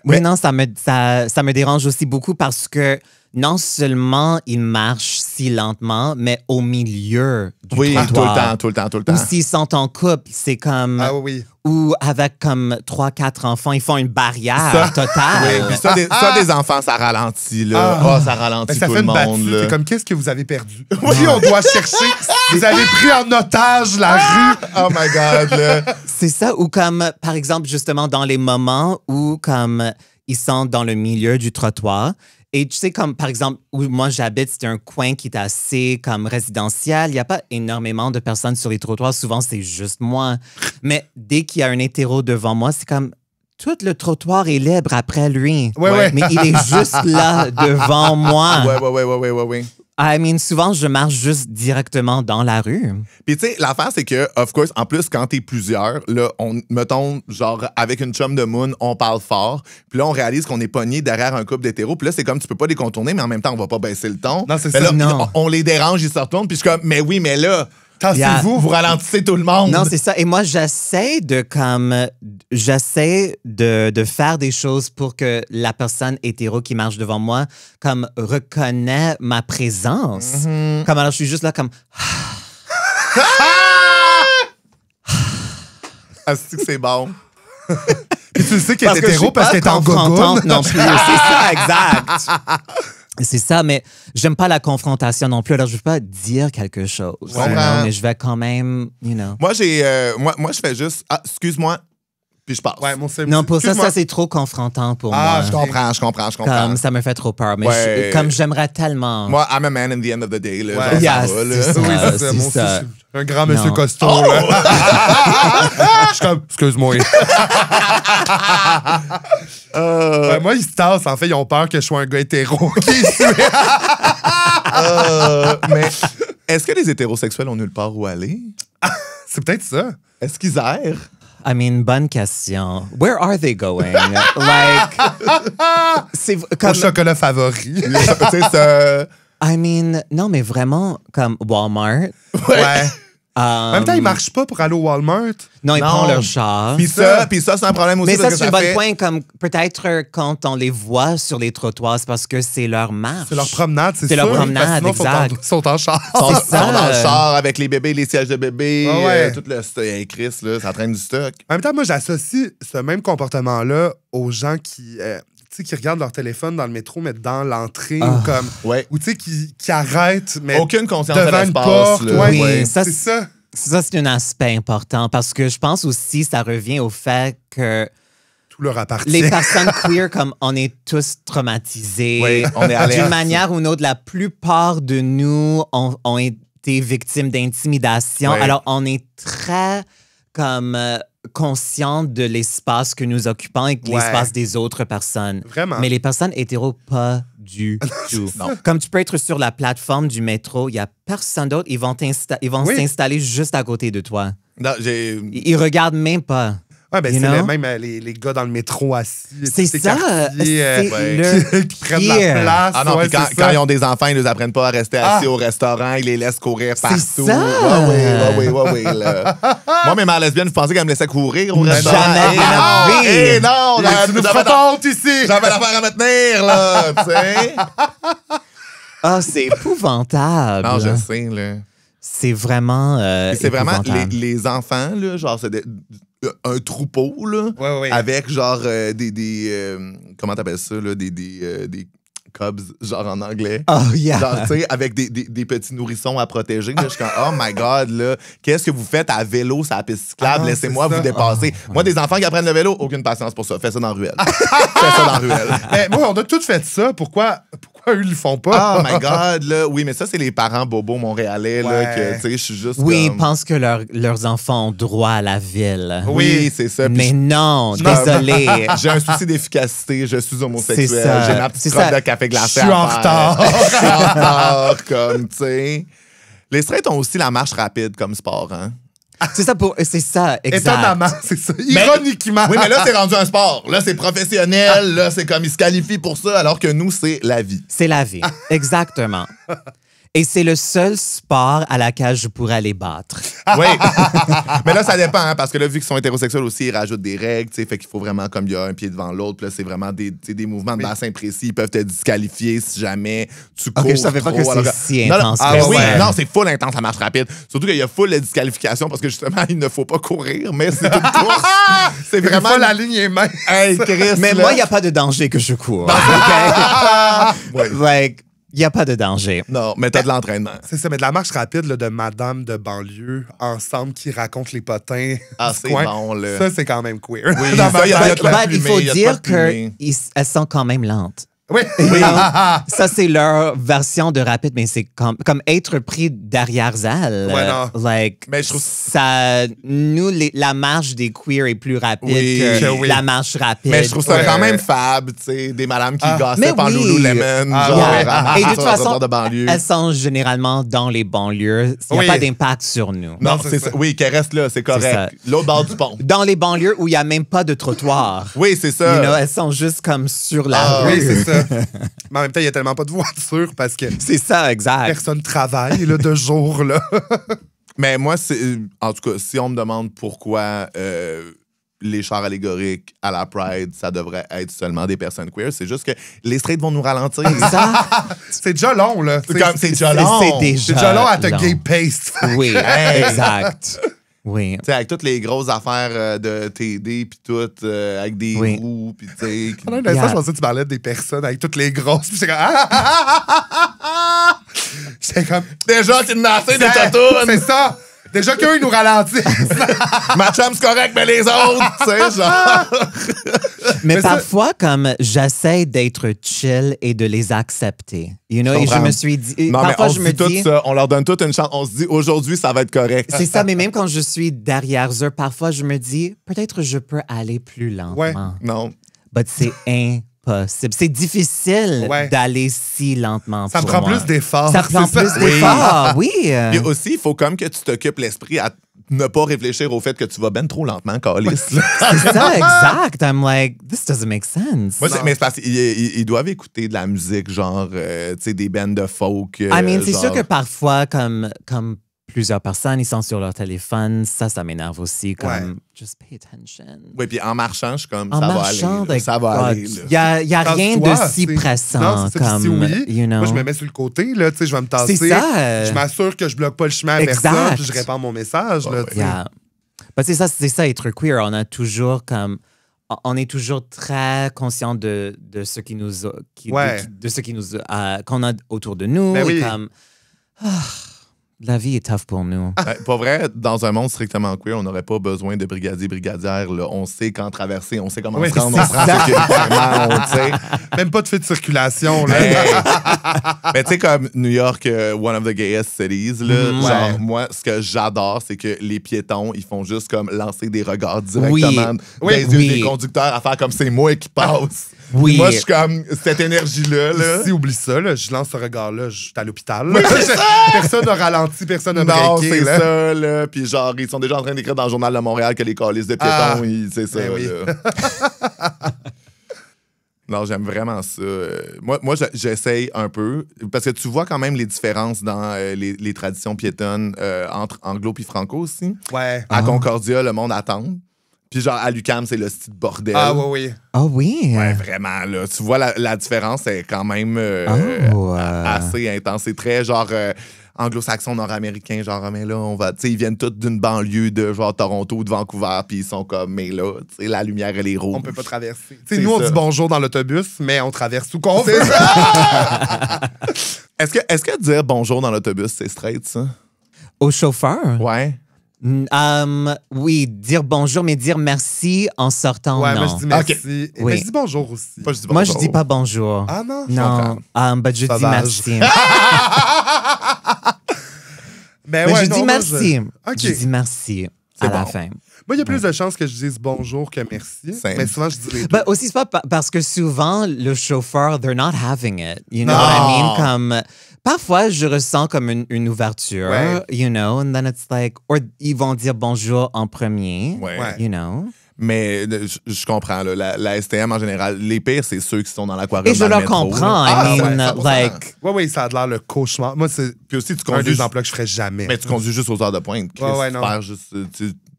Oui, non, ça me dérange aussi beaucoup parce que non seulement ils marchent si lentement, mais au milieu du Oui, tout le trottoir. temps, tout le temps, tout le temps. Ou s'ils sont en couple, c'est comme... Ah oui. Ou avec comme 3-4 enfants, ils font une barrière totale. Oui, puis ça, des enfants, ça ralentit, là. Ah. Oh, ça ralentit Ben, ça tout fait le une monde, battue. là. C'est comme, qu'est-ce que vous avez perdu? Puis on doit chercher. Vous avez pris en otage la rue. Oh my God, là. C'est ça, ou comme, par exemple, justement, dans les moments où, comme, ils sont dans le milieu du trottoir. Et tu sais, comme, par exemple, où moi j'habite, c'est un coin qui est assez, comme, résidentiel. Il n'y a pas énormément de personnes sur les trottoirs. Souvent, c'est juste moi. Mais dès qu'il y a un hétéro devant moi, c'est comme... Tout le trottoir est libre après lui. Ouais, ouais. Mais il est juste là, devant moi. Ouais. I mean, souvent, je marche juste directement dans la rue. Puis, tu sais, l'affaire, c'est que, of course, en plus, quand t'es plusieurs, là, mettons, genre, avec une chum de moon, on parle fort. Puis là, on réalise qu'on est pogné derrière un couple d'hétéros. Puis là, c'est comme, tu peux pas les contourner, mais en même temps, on va pas baisser le ton. Non, c'est Mais ça. là, Non. on les dérange, ils se retournent. Puis je suis comme, mais oui, mais là, Tassez-vous. vous ralentissez tout le monde. Non, c'est ça. Et moi, j'essaie de faire des choses pour que la personne hétéro qui marche devant moi, comme, reconnaît ma présence. Comme, alors, je suis juste là, comme, Ah, c'est bon. Puis tu le sais qu'elle est je suis hétéro parce pas qu'elle est en confrontante gogoune. non plus. C'est ça, exact. C'est ça, mais j'aime pas la confrontation non plus. Alors, je veux pas dire quelque chose. Je comprends. Mais je vais quand même, you know. Moi, moi, je fais juste, ah, excuse-moi, puis je passe. Ouais, mon Non, pour ça, excuse-moi. c'est trop confrontant pour Ah, moi. Je comprends. Comme ça me fait trop peur. Mais Ouais. comme j'aimerais tellement. Moi, I'm a man in the end of the day, là. Ouais. Genre, Yes, ça va, là. c'est ça. Oui, c'est ça. c'est Moi aussi, ça. je suis un grand monsieur Non. costaud. Oh! Là. Je suis comme, excuse-moi. Ouais, moi, ils se tassent. En fait, ils ont peur que je sois un gars hétéro. Mais est-ce que les hétérosexuels ont nulle part où aller? C'est peut-être ça. Est-ce qu'ils errent? I mean, bonne question. Where are they going? Like, c'est Mon comme. chocolat favori. Tu sais, ça... I mean, non, mais vraiment, comme Walmart. Ouais. En même temps, Um, ils marchent pas pour aller au Walmart. Non, ils Non. prennent leur char. Puis ça, c'est un problème aussi. Mais ça, parce c'est que un bon fait- point. Comme peut-être quand on les voit sur les trottoirs, c'est parce que c'est leur marche. C'est leur promenade, c'est C'est sûr. leur promenade, Parce que sinon, exact. Ils sont en char. Ils C'est ça. sont dans le char avec les bébés, les sièges de bébé, Ah ouais. tout le stock. Hey, Chris, là, ça traîne du stock. En même temps, moi, j'associe ce même comportement-là aux gens qui, tu sais, qui regardent leur téléphone dans le métro, mais dans l'entrée, ou comme... Ouais. Ou tu sais, qui arrêtent, mais Aucune conscience de devant une l'espace. porte. là. Ouais, Oui, ça, c'est ça. Ça, c'est un aspect important parce que je pense aussi ça revient au fait que Tout leur appartient. les personnes queer, comme on est tous traumatisés. Oui, on est alerte. D'une manière ou d'une autre, la plupart de nous ont été victimes d'intimidation. Oui. Alors, on est très comme conscient de l'espace que nous occupons et de Ouais. l'espace des autres personnes. Vraiment. Mais les personnes hétéros, pas du tout. Non. Comme tu peux être sur la plateforme du métro, il n'y a personne d'autre, ils vont Oui. s'installer juste à côté de toi. Non, j'ai... Ils regardent même pas. Ouais, ben You c'est know? même les gars dans le métro assis. C'est tous ces ça, quartiers, c'est ouais. le qui prennent la pire. place. Ah non, ouais, puis quand, c'est quand ça. ils ont des enfants, ils ne les apprennent pas à rester assis Ah. au restaurant, ils les laissent courir partout. ça. Oui, là. Moi, mes mères lesbiennes, vous pensez qu'elles me laissaient courir au restaurant? jamais Eh de la non, vie. eh non, Tu nous feras pas honte ici! j'avais l'affaire à me tenir, là, tu sais. Ah, c'est épouvantable. Non, je sais, là. C'est vraiment. Puis c'est vraiment épouvantable. les enfants, là, genre, c'est un troupeau, là, Ouais, ouais. avec genre des comment t'appelles ça, là, des cubs, genre en anglais. Oh, yeah. Genre, tu sais, avec des petits nourrissons à protéger. Là, je suis comme, oh my God, là, qu'est-ce que vous faites à vélo sur la piste cyclable? Ah non, Laissez-moi c'est vous ça. dépasser. Moi, des enfants qui apprennent le vélo, aucune patience pour ça. Fais ça dans la ruelle. Fais ça dans la ruelle. Mais moi, on a tous fait ça. Pourquoi Eux, ils le font pas. Oh my God, là. Oui, mais ça, c'est les parents bobos montréalais, là, Ouais. que, tu sais, je suis juste Oui, ils comme... pensent que leurs enfants ont droit à la ville. Oui, c'est ça. Puis Mais non, je- désolé. j'ai un souci d'efficacité, je suis C'est homosexuel, ça. j'ai ma petite C'est crotte ça. de café glacé Je suis à en faire. retard. Je suis en retard, comme, tu sais. Les straights ont aussi la marche rapide comme sport, hein? C'est ça, exact. Étonnamment, c'est ça. Ironiquement. Oui, mais là, c'est rendu un sport. Là, c'est professionnel. Là, c'est comme ils se qualifient pour ça, alors que nous, c'est la vie. C'est la vie, exactement. Et c'est le seul sport à laquelle je pourrais les battre. Oui. Mais là, ça dépend, hein, parce que là, vu qu'ils sont hétérosexuels aussi, ils rajoutent des règles, tu sais, fait qu'il faut vraiment, comme il y a un pied devant l'autre, puis là, c'est vraiment des mouvements de bassin précis. Ils peuvent te disqualifier si jamais tu cours. je savais pas trop, que c'est alors si Non, non, intense ah que oui, ça. non, c'est full intense, la marche rapide. Surtout qu'il y a full de disqualification parce que justement, il ne faut pas courir, mais c'est une course. C'est Vraiment, vraiment la ligne est mince. Hey, Chris, Mais là. moi, il n'y a pas de danger que je cours. Ouais. Like, il n'y a pas de danger. Non, mais t'as de l'entraînement. C'est ça, mais de la marche rapide là, de madame de banlieue ensemble qui raconte les potins. Ah, du c'est coin. bon, là. Ça, c'est quand même queer. Oui, Dans ça, ma il y a tête, de la là. Il plumée, faut il y a de dire quoi de plumée. qu'elles sont quand même lentes. Oui. Ça, c'est leur version de rapide, mais c'est comme être pris derrière elle. Ouais, non. Like, Mais je trouve- ça, nous, la marche des queers est plus rapide Oui, que oui. la marche rapide. Mais je trouve ça Ouais. quand même fab, tu sais, des madames qui Mais gossipent en oui. Lululemon, Ah, genre, ouais. à Et de toute sur le façon, trottoir de banlieue. elles sont généralement dans les banlieues. Il n'y Oui. a pas d'impact sur nous. Non, Non, c'est c'est ça. ça. Oui, qu'elle reste là, c'est correct. ça. L'autre bord du pont. Dans les banlieues où il n'y a même pas de trottoir. Oui, c'est ça. You know, elles sont juste comme sur la Ah, rue. Oui, c'est ça. Mais en même temps, il n'y a tellement pas de voiture parce que C'est ça, exact. personne travaille là, de jour. Là. Mais moi, en tout cas, si on me demande pourquoi les chars allégoriques à la Pride, ça devrait être seulement des personnes queer, c'est juste que les straights vont nous ralentir. C'est déjà long, là. C'est déjà long. C'est déjà C'est déjà long à te long. gay paste. Oui, Hey. exact. Oui. Tu sais, avec toutes les grosses affaires de TD, puis tout, avec des Oui. roues, puis tu sais. Pendant un instant, Yeah. je pensais que tu parlais des personnes avec toutes les grosses. Puis j'étais comme. Ah, ah, ah, ah, ah, ah. J'étais comme. Déjà kidnappés des C'est tatounes! ça! Déjà qu'eux, ils nous ralentissent. Ma chum, c'est correct, mais les autres, tu sais, genre. Mais Mais ça- parfois, comme j'essaie d'être chill et de les accepter. You know, et je comprends. me suis dit. Non, mais parfois, on je se me dit tout dis. ça, on leur donne toute une chance. On se dit, aujourd'hui, ça va être correct. C'est ça, mais même quand je suis derrière eux, parfois, je me dis, peut-être je peux aller plus lentement. Ouais. Non. But c'est impossible. C'est difficile Ouais. d'aller si lentement. Ça me pour prend moi. plus d'efforts. Ça prend c'est plus ça. d'efforts, oui. Puis aussi, il faut comme que tu t'occupes l'esprit à ne pas réfléchir au fait que tu vas ben trop lentement, Calice. C'est ça, exact. I'm like, this doesn't make sense. Moi, mais c'est parce qu'ils doivent écouter de la musique, genre, tu sais, des bands de folk. I mean, c'est genre- sûr que parfois, comme plusieurs personnes, ils sont sur leur téléphone, ça m'énerve aussi, comme, Ouais. just pay attention. Oui, puis en marchant, je suis comme, En ça marchant, va aller. Là, like, ça va God, aller. Là. il y a rien Tasse-toi, de si c'est- pressant Non, c'est ça. Puis comme, si oui, you know. moi, je me mets sur le côté, là, tu sais, je vais me tasser. C'est ça. Je m'assure que je bloque pas le chemin à Exact. personne, puis je répands mon message, là, Ouais, tu sais. Yeah. But c'est ça, être queer. On est toujours très conscient de ce qui nous, Ouais. de ce qui nous, qu'on a autour de nous. Ben et oui. comme, la vie est tough pour nous. Pas vrai, dans un monde strictement queer, on n'aurait pas besoin de brigadiers, brigadières. Là. On sait quand traverser, on sait comment Oui, se rendre, c'est on se rend sécuritairement, on sait. Même pas de fait de circulation, là. Hey. Mais tu sais, comme New York, one of the gayest cities, là, Mhm. genre, Ouais. moi, ce que j'adore, c'est que les piétons, ils font juste comme lancer des regards directement Oui. des yeux Oui. des conducteurs à faire comme c'est moi qui passe. Oui. Moi, je suis comme cette énergie-là. Là. Si oublie ça, là, je lance ce regard-là, je suis à l'hôpital. là. Personne n'a ralenti, personne n'a Non, breaké. c'est là. ça, là. Puis genre, ils sont déjà en train d'écrire dans le Journal de Montréal que les calices de piétons, Ah. c'est ça, Ben oui. là. Non, j'aime vraiment ça. Moi j'essaye un peu, parce que tu vois quand même les différences dans les traditions piétonnes entre anglo puis franco aussi. Ouais. À Concordia, le monde attend. Puis genre, à l'UQAM, c'est le style bordel. Ah, oui, oui. Oh oui. Ouais, vraiment, là. Tu vois, la différence est quand même assez intense. C'est très genre anglo-saxon, nord-américain, genre, mais là, on va. Tu sais, ils viennent tous d'une banlieue de genre Toronto ou de Vancouver, puis ils sont comme, mais là, tu sais, la lumière, elle est rouge. On peut pas traverser. Tu C'est sais, nous, on ça. dit bonjour dans l'autobus, mais on traverse tout qu'on C'est veut. ça! Est-ce que dire bonjour dans l'autobus, c'est straight, ça? Au chauffeur? Ouais. Oui, dire bonjour, mais dire merci en sortant, Ouais, non. moi, je dis merci. Oui. Mais je dis bonjour aussi. Moi, je dis Moi, je bonjour. dis pas bonjour. Ah non? Non, but je dis Sauvage. merci. Mais Mais ouais, je non, dis moi, merci. OK. Je dis merci à la bon. fin. Moi, il y a plus de chances que je dise bonjour que merci. Same. Mais souvent, je dis les deux. But aussi, c'est pas parce que souvent, le chauffeur, they're not having it. You know Non. what I mean? Comme, parfois, je ressens comme une ouverture, Ouais. you know, and then it's like, or ils vont dire bonjour en premier, Ouais. you know. Mais je comprends, là, la STM en général, les pires, c'est ceux qui sont dans l'aquarium. Et je dans le leur métro, comprends. là. I mean, ouais, 100%. like, Oui, ça a l'air le cauchemar. Moi, c'est Puis aussi, tu un conduis. des emplois que je ferais jamais. Mais tu conduis juste aux heures de pointe. Chris. Ouais, non. Faire juste,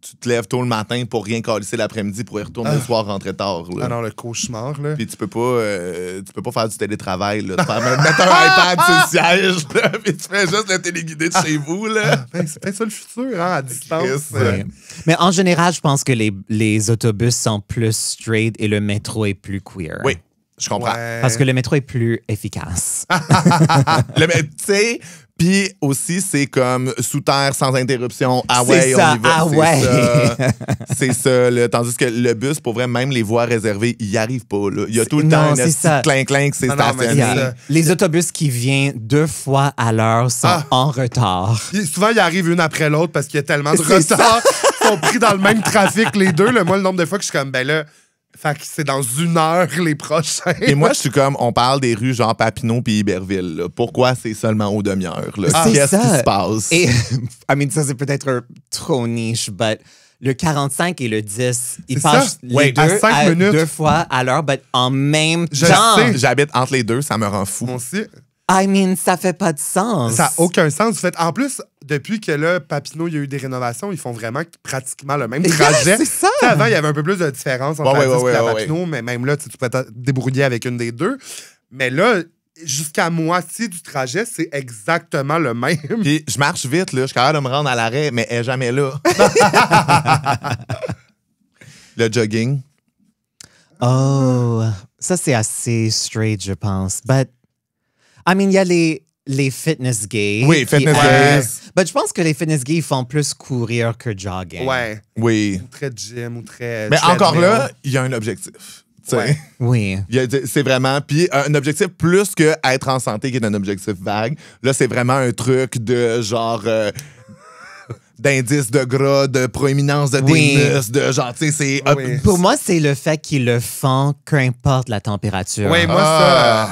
tu te lèves tôt le matin pour rien calisser l'après-midi pour y retourner le soir, rentrer tard. Là. Ah non, le cauchemar, là. Puis tu peux pas faire du télétravail, là. Tu peux mettre un iPad sur le siège, là, puis tu fais juste le téléguidé de chez vous, là. Ben, c'est peut-être ça le futur, hein, à distance. Chris, ouais. Mais en général, je pense que les autobus sont plus straight et le métro est plus queer. Oui, je comprends. Ouais. Parce que le métro est plus efficace. Tu sais, puis aussi, c'est comme sous terre, sans interruption. Ah C'est ouais, ça, on y va. ah c'est ouais. ça. C'est ça, là. Tandis que le bus, pour vrai, même les voies réservées, il n'y arrive pas, là. Il y a tout le Non, temps un c'est petit ça. clin-clin qui s'est Non, non, mais stationné. c'est ça. Les autobus qui viennent 2 fois à l'heure sont en retard. Puis souvent, ils arrivent une après l'autre parce qu'il y a tellement de C'est retard. Ils sont pris dans le même trafic, les deux. Là. Moi, le nombre de fois que je suis comme, ben là, fait que c'est dans 1 heure les prochains. Et moi, je suis comme, on parle des rues genre Papineau puis Iberville. Là. Pourquoi c'est seulement aux demi-heures? là? C'est Qu'est-ce qui ça. se passe? Et, I mean, ça, c'est peut-être trop niche, but le 45 et le 10, ils C'est ça. passent les Ouais, à deux 5 minutes. 2 fois à l'heure, but en même Je temps. sais. J'habite entre les deux, ça me rend fou. Moi aussi. I mean, ça fait pas de sens. Ça n'a aucun sens. En plus, depuis que là, Papineau, il y a eu des rénovations, ils font vraiment pratiquement le même trajet. c'est ça. Tu sais, avant, il y avait un peu plus de différence entre Ouais, la 10 ouais, et la ouais, Papineau, mais même là, tu peux te débrouiller avec une des deux. Mais là, jusqu'à moitié du trajet, c'est exactement le même. Puis je marche vite, là. Je suis capable de me rendre à l'arrêt, mais elle est jamais là. Le jogging. Oh, ça, c'est assez straight, je pense. But, I mean, il y a les fitness gays. Oui, fitness gays. But je pense que les fitness gays font plus courir que jogging. Ouais. Oui. Ou très gym, ou très. Mais encore treadmill. là, il y a un objectif. tu sais. Ouais. Oui. C'est vraiment. Puis un objectif plus que être en santé, qui est un objectif vague. Là, c'est vraiment un truc de genre. D'indice de gras, de proéminence de tes Oui. muscles, de genre, tu sais, c'est. Oui. Pour moi, c'est le fait qu'ils le font, qu'importe la température. Ouais, moi, Ah.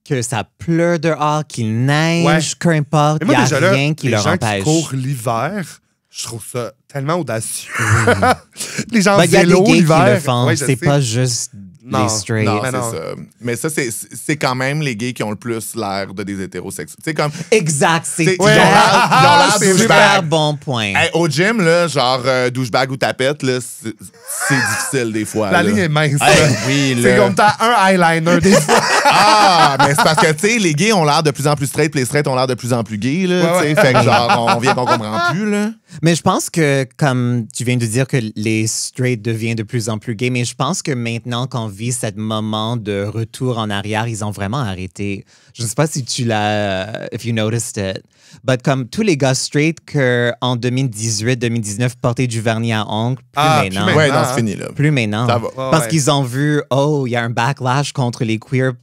Que ça pleure dehors, qu'il neige, Ouais. qu'importe, Mais il n'y moi, a déjà là, rien qui les leur gens empêche. qui courent l'hiver, je trouve ça tellement audacieux. Les gens en Ben, il y a des vélo gays qui l'hiver. le font, Ouais, je c'est sais. pas juste Non, les straight. Non, Mais c'est non. ça. Mais ça, c'est quand même les gays qui ont le plus l'air de des hétérosexuels. Tu sais, comme. Exact, c'est Ils ont l'air c'est douchebag. super bon point. Hey, au gym, là, genre douchebag ou tapette, là, c'est difficile des fois. La là. ligne est mince. Hey, là. oui, C'est là. comme t'as un eyeliner des fois. Ah, mais c'est parce que, tu sais, les gays ont l'air de plus en plus straight, puis les straights ont l'air de plus en plus gays, là. Ouais, tu sais. Fait que, genre, on vient qu'on comprend plus, là. Mais je pense que, comme tu viens de dire que les straight deviennent de plus en plus gays, mais je pense que maintenant qu'on vit ce moment de retour en arrière, ils ont vraiment arrêté. Je ne sais pas si tu l'as, if you noticed it, but comme tous les gars straight qu'en 2018-2019 portaient du vernis à ongles, plus Ah, plus maintenant. maintenant. Ouais, non, hein. c'est fini, là. Plus maintenant. Ça va. Parce ouais. qu'ils ont vu, oh, il y a un backlash contre les queers.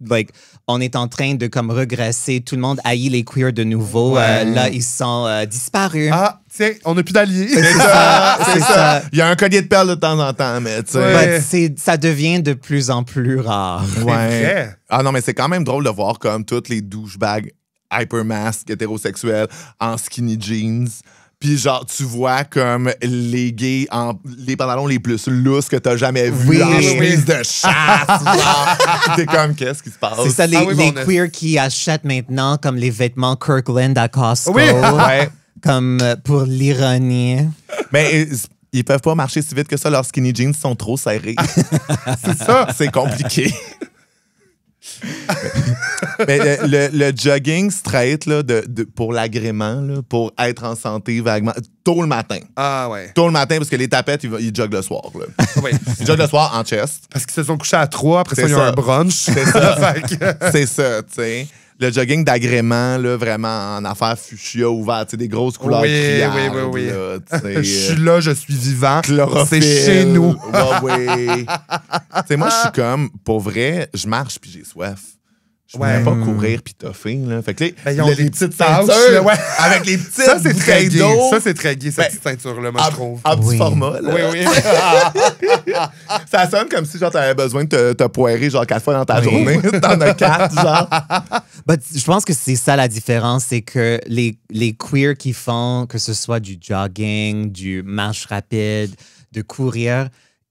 Like, on est en train de comme regresser. Tout le monde haït les queers de nouveau. Ouais. Là, ils sont disparus. Ah, tiens, on n'a plus d'alliés. C'est ça, c'est ça. Il y a un collier de perles de temps en temps, mais, tu sais. Ouais. But ça devient de plus en plus rare. vrai. Ah non, mais c'est quand même drôle de voir comme toutes les douchebags hypermasques hétérosexuels en skinny jeans. Puis genre, tu vois comme les gays en les pantalons les plus lousses que t'as jamais vus, Oui. en chemise de chasse. Genre, t'es comme, qu'est-ce qui se passe? C'est ça, les, Ah oui, les bon, on a- queers qui achètent maintenant comme les vêtements Kirkland à Costco. Oui. Ouais. Comme pour l'ironie. Mais ils peuvent pas marcher si vite que ça. Leurs skinny jeans sont trop serrés. C'est ça. C'est compliqué. Mais le jogging straight là, pour l'agrément, là, pour être en santé vaguement, tôt le matin. Ah, ouais. Tôt le matin, parce que les tapettes, ils joguent le soir. Là. Ouais. Ils joguent le soir en chest. Parce qu'ils se sont couchés à 3, après ça, C'est ils ont ça. un brunch. C'est ça. Fait que- C'est ça, tu sais. le jogging d'agrément, là, vraiment en affaires fuchsia ouvert, tu sais, des grosses couleurs criardes, oui. là, tu sais, Je suis là, je suis vivant. chlorophylle. C'est chez nous. Ouais. Tu sais, moi, je suis comme, pour vrai, je marche puis j'ai soif. Je Ouais. voulais pas courir puis toffer, là. Fait que là, Ben, ils ont il y a des les petites pouches, ceintures là, ouais. avec les petites Ça, c'est très bouteilles gay. d'eau. Ça, c'est très gay, cette Ben, petite ceinture-là, moi, je trouve. En petit Oui. format, là. Oui. Ça sonne comme si genre t'avais besoin de te poirer genre 4 fois dans ta Oui. journée. T'en as 4, genre. But je pense que c'est ça la différence, c'est que les queers qui font, que ce soit du jogging, du marche rapide, de courir,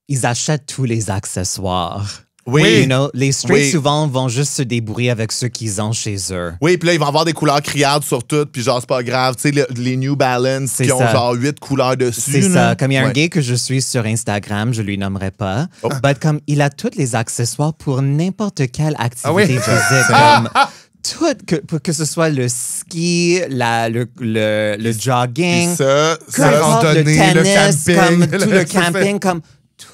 ils achètent tous les accessoires. Oui. You know, les straights Oui. souvent vont juste se débrouiller avec ceux qu'ils ont chez eux. Oui, puis là, ils vont avoir des couleurs criardes sur tout, puis genre, c'est pas grave. Tu sais, les New Balance C'est qui ont ça. genre 8 couleurs dessus. C'est là. ça. Comme il y a un Ouais. gay que je suis sur Instagram, je lui nommerai pas. Oh. But comme il a tous les accessoires pour n'importe quelle activité oui? physique. Comme tout, que ce soit le ski, le jogging, Puis ça, peu ça, importe, le randonnée, le tennis, camping, comme tout le le- camping, comme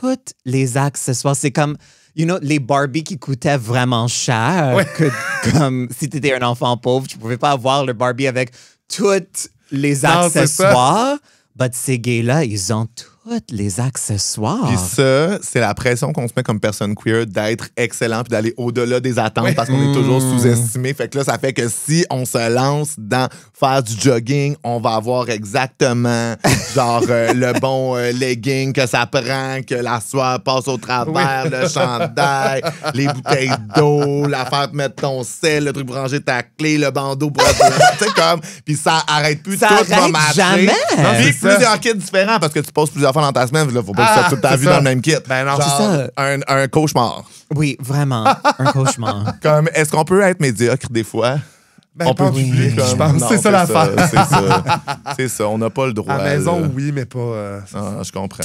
tous les accessoires. C'est comme, you know, les Barbie qui coûtaient vraiment cher. Ouais. Comme si tu étais un enfant pauvre, tu pouvais pas avoir le Barbie avec tous les Non, c'est ça. accessoires. But ces gays-là, ils ont tous les accessoires. Puis ça, c'est la pression qu'on se met comme personne queer d'être excellent puis d'aller au-delà des attentes parce qu'on est toujours sous-estimé. Fait que là, ça fait que si on se lance dans faire du jogging, on va avoir exactement genre le bon legging que ça prend, que la soie passe au travers, le chandail, les bouteilles d'eau, l'affaire de mettre ton sel, le truc pour ranger ta clé, le bandeau pour tu sais comme, puis ça arrête plus, Ça tout va arrête marcher. jamais. Puis c'est ça. plusieurs kits différents parce que tu poses plusieurs fois dans ta semaine, là, faut pas que ça toute ta c'est vie ça. dans le même kit. Ben non, Genre, c'est ça. un cauchemar. Oui, vraiment. Un cauchemar. Comme, est-ce qu'on peut être médiocre des fois? Ben, On peut pas en public, je pense. Non, C'est ça l'affaire. C'est ça. C'est ça. On n'a pas le droit. À la maison, là. oui, mais pas... Ah, je comprends.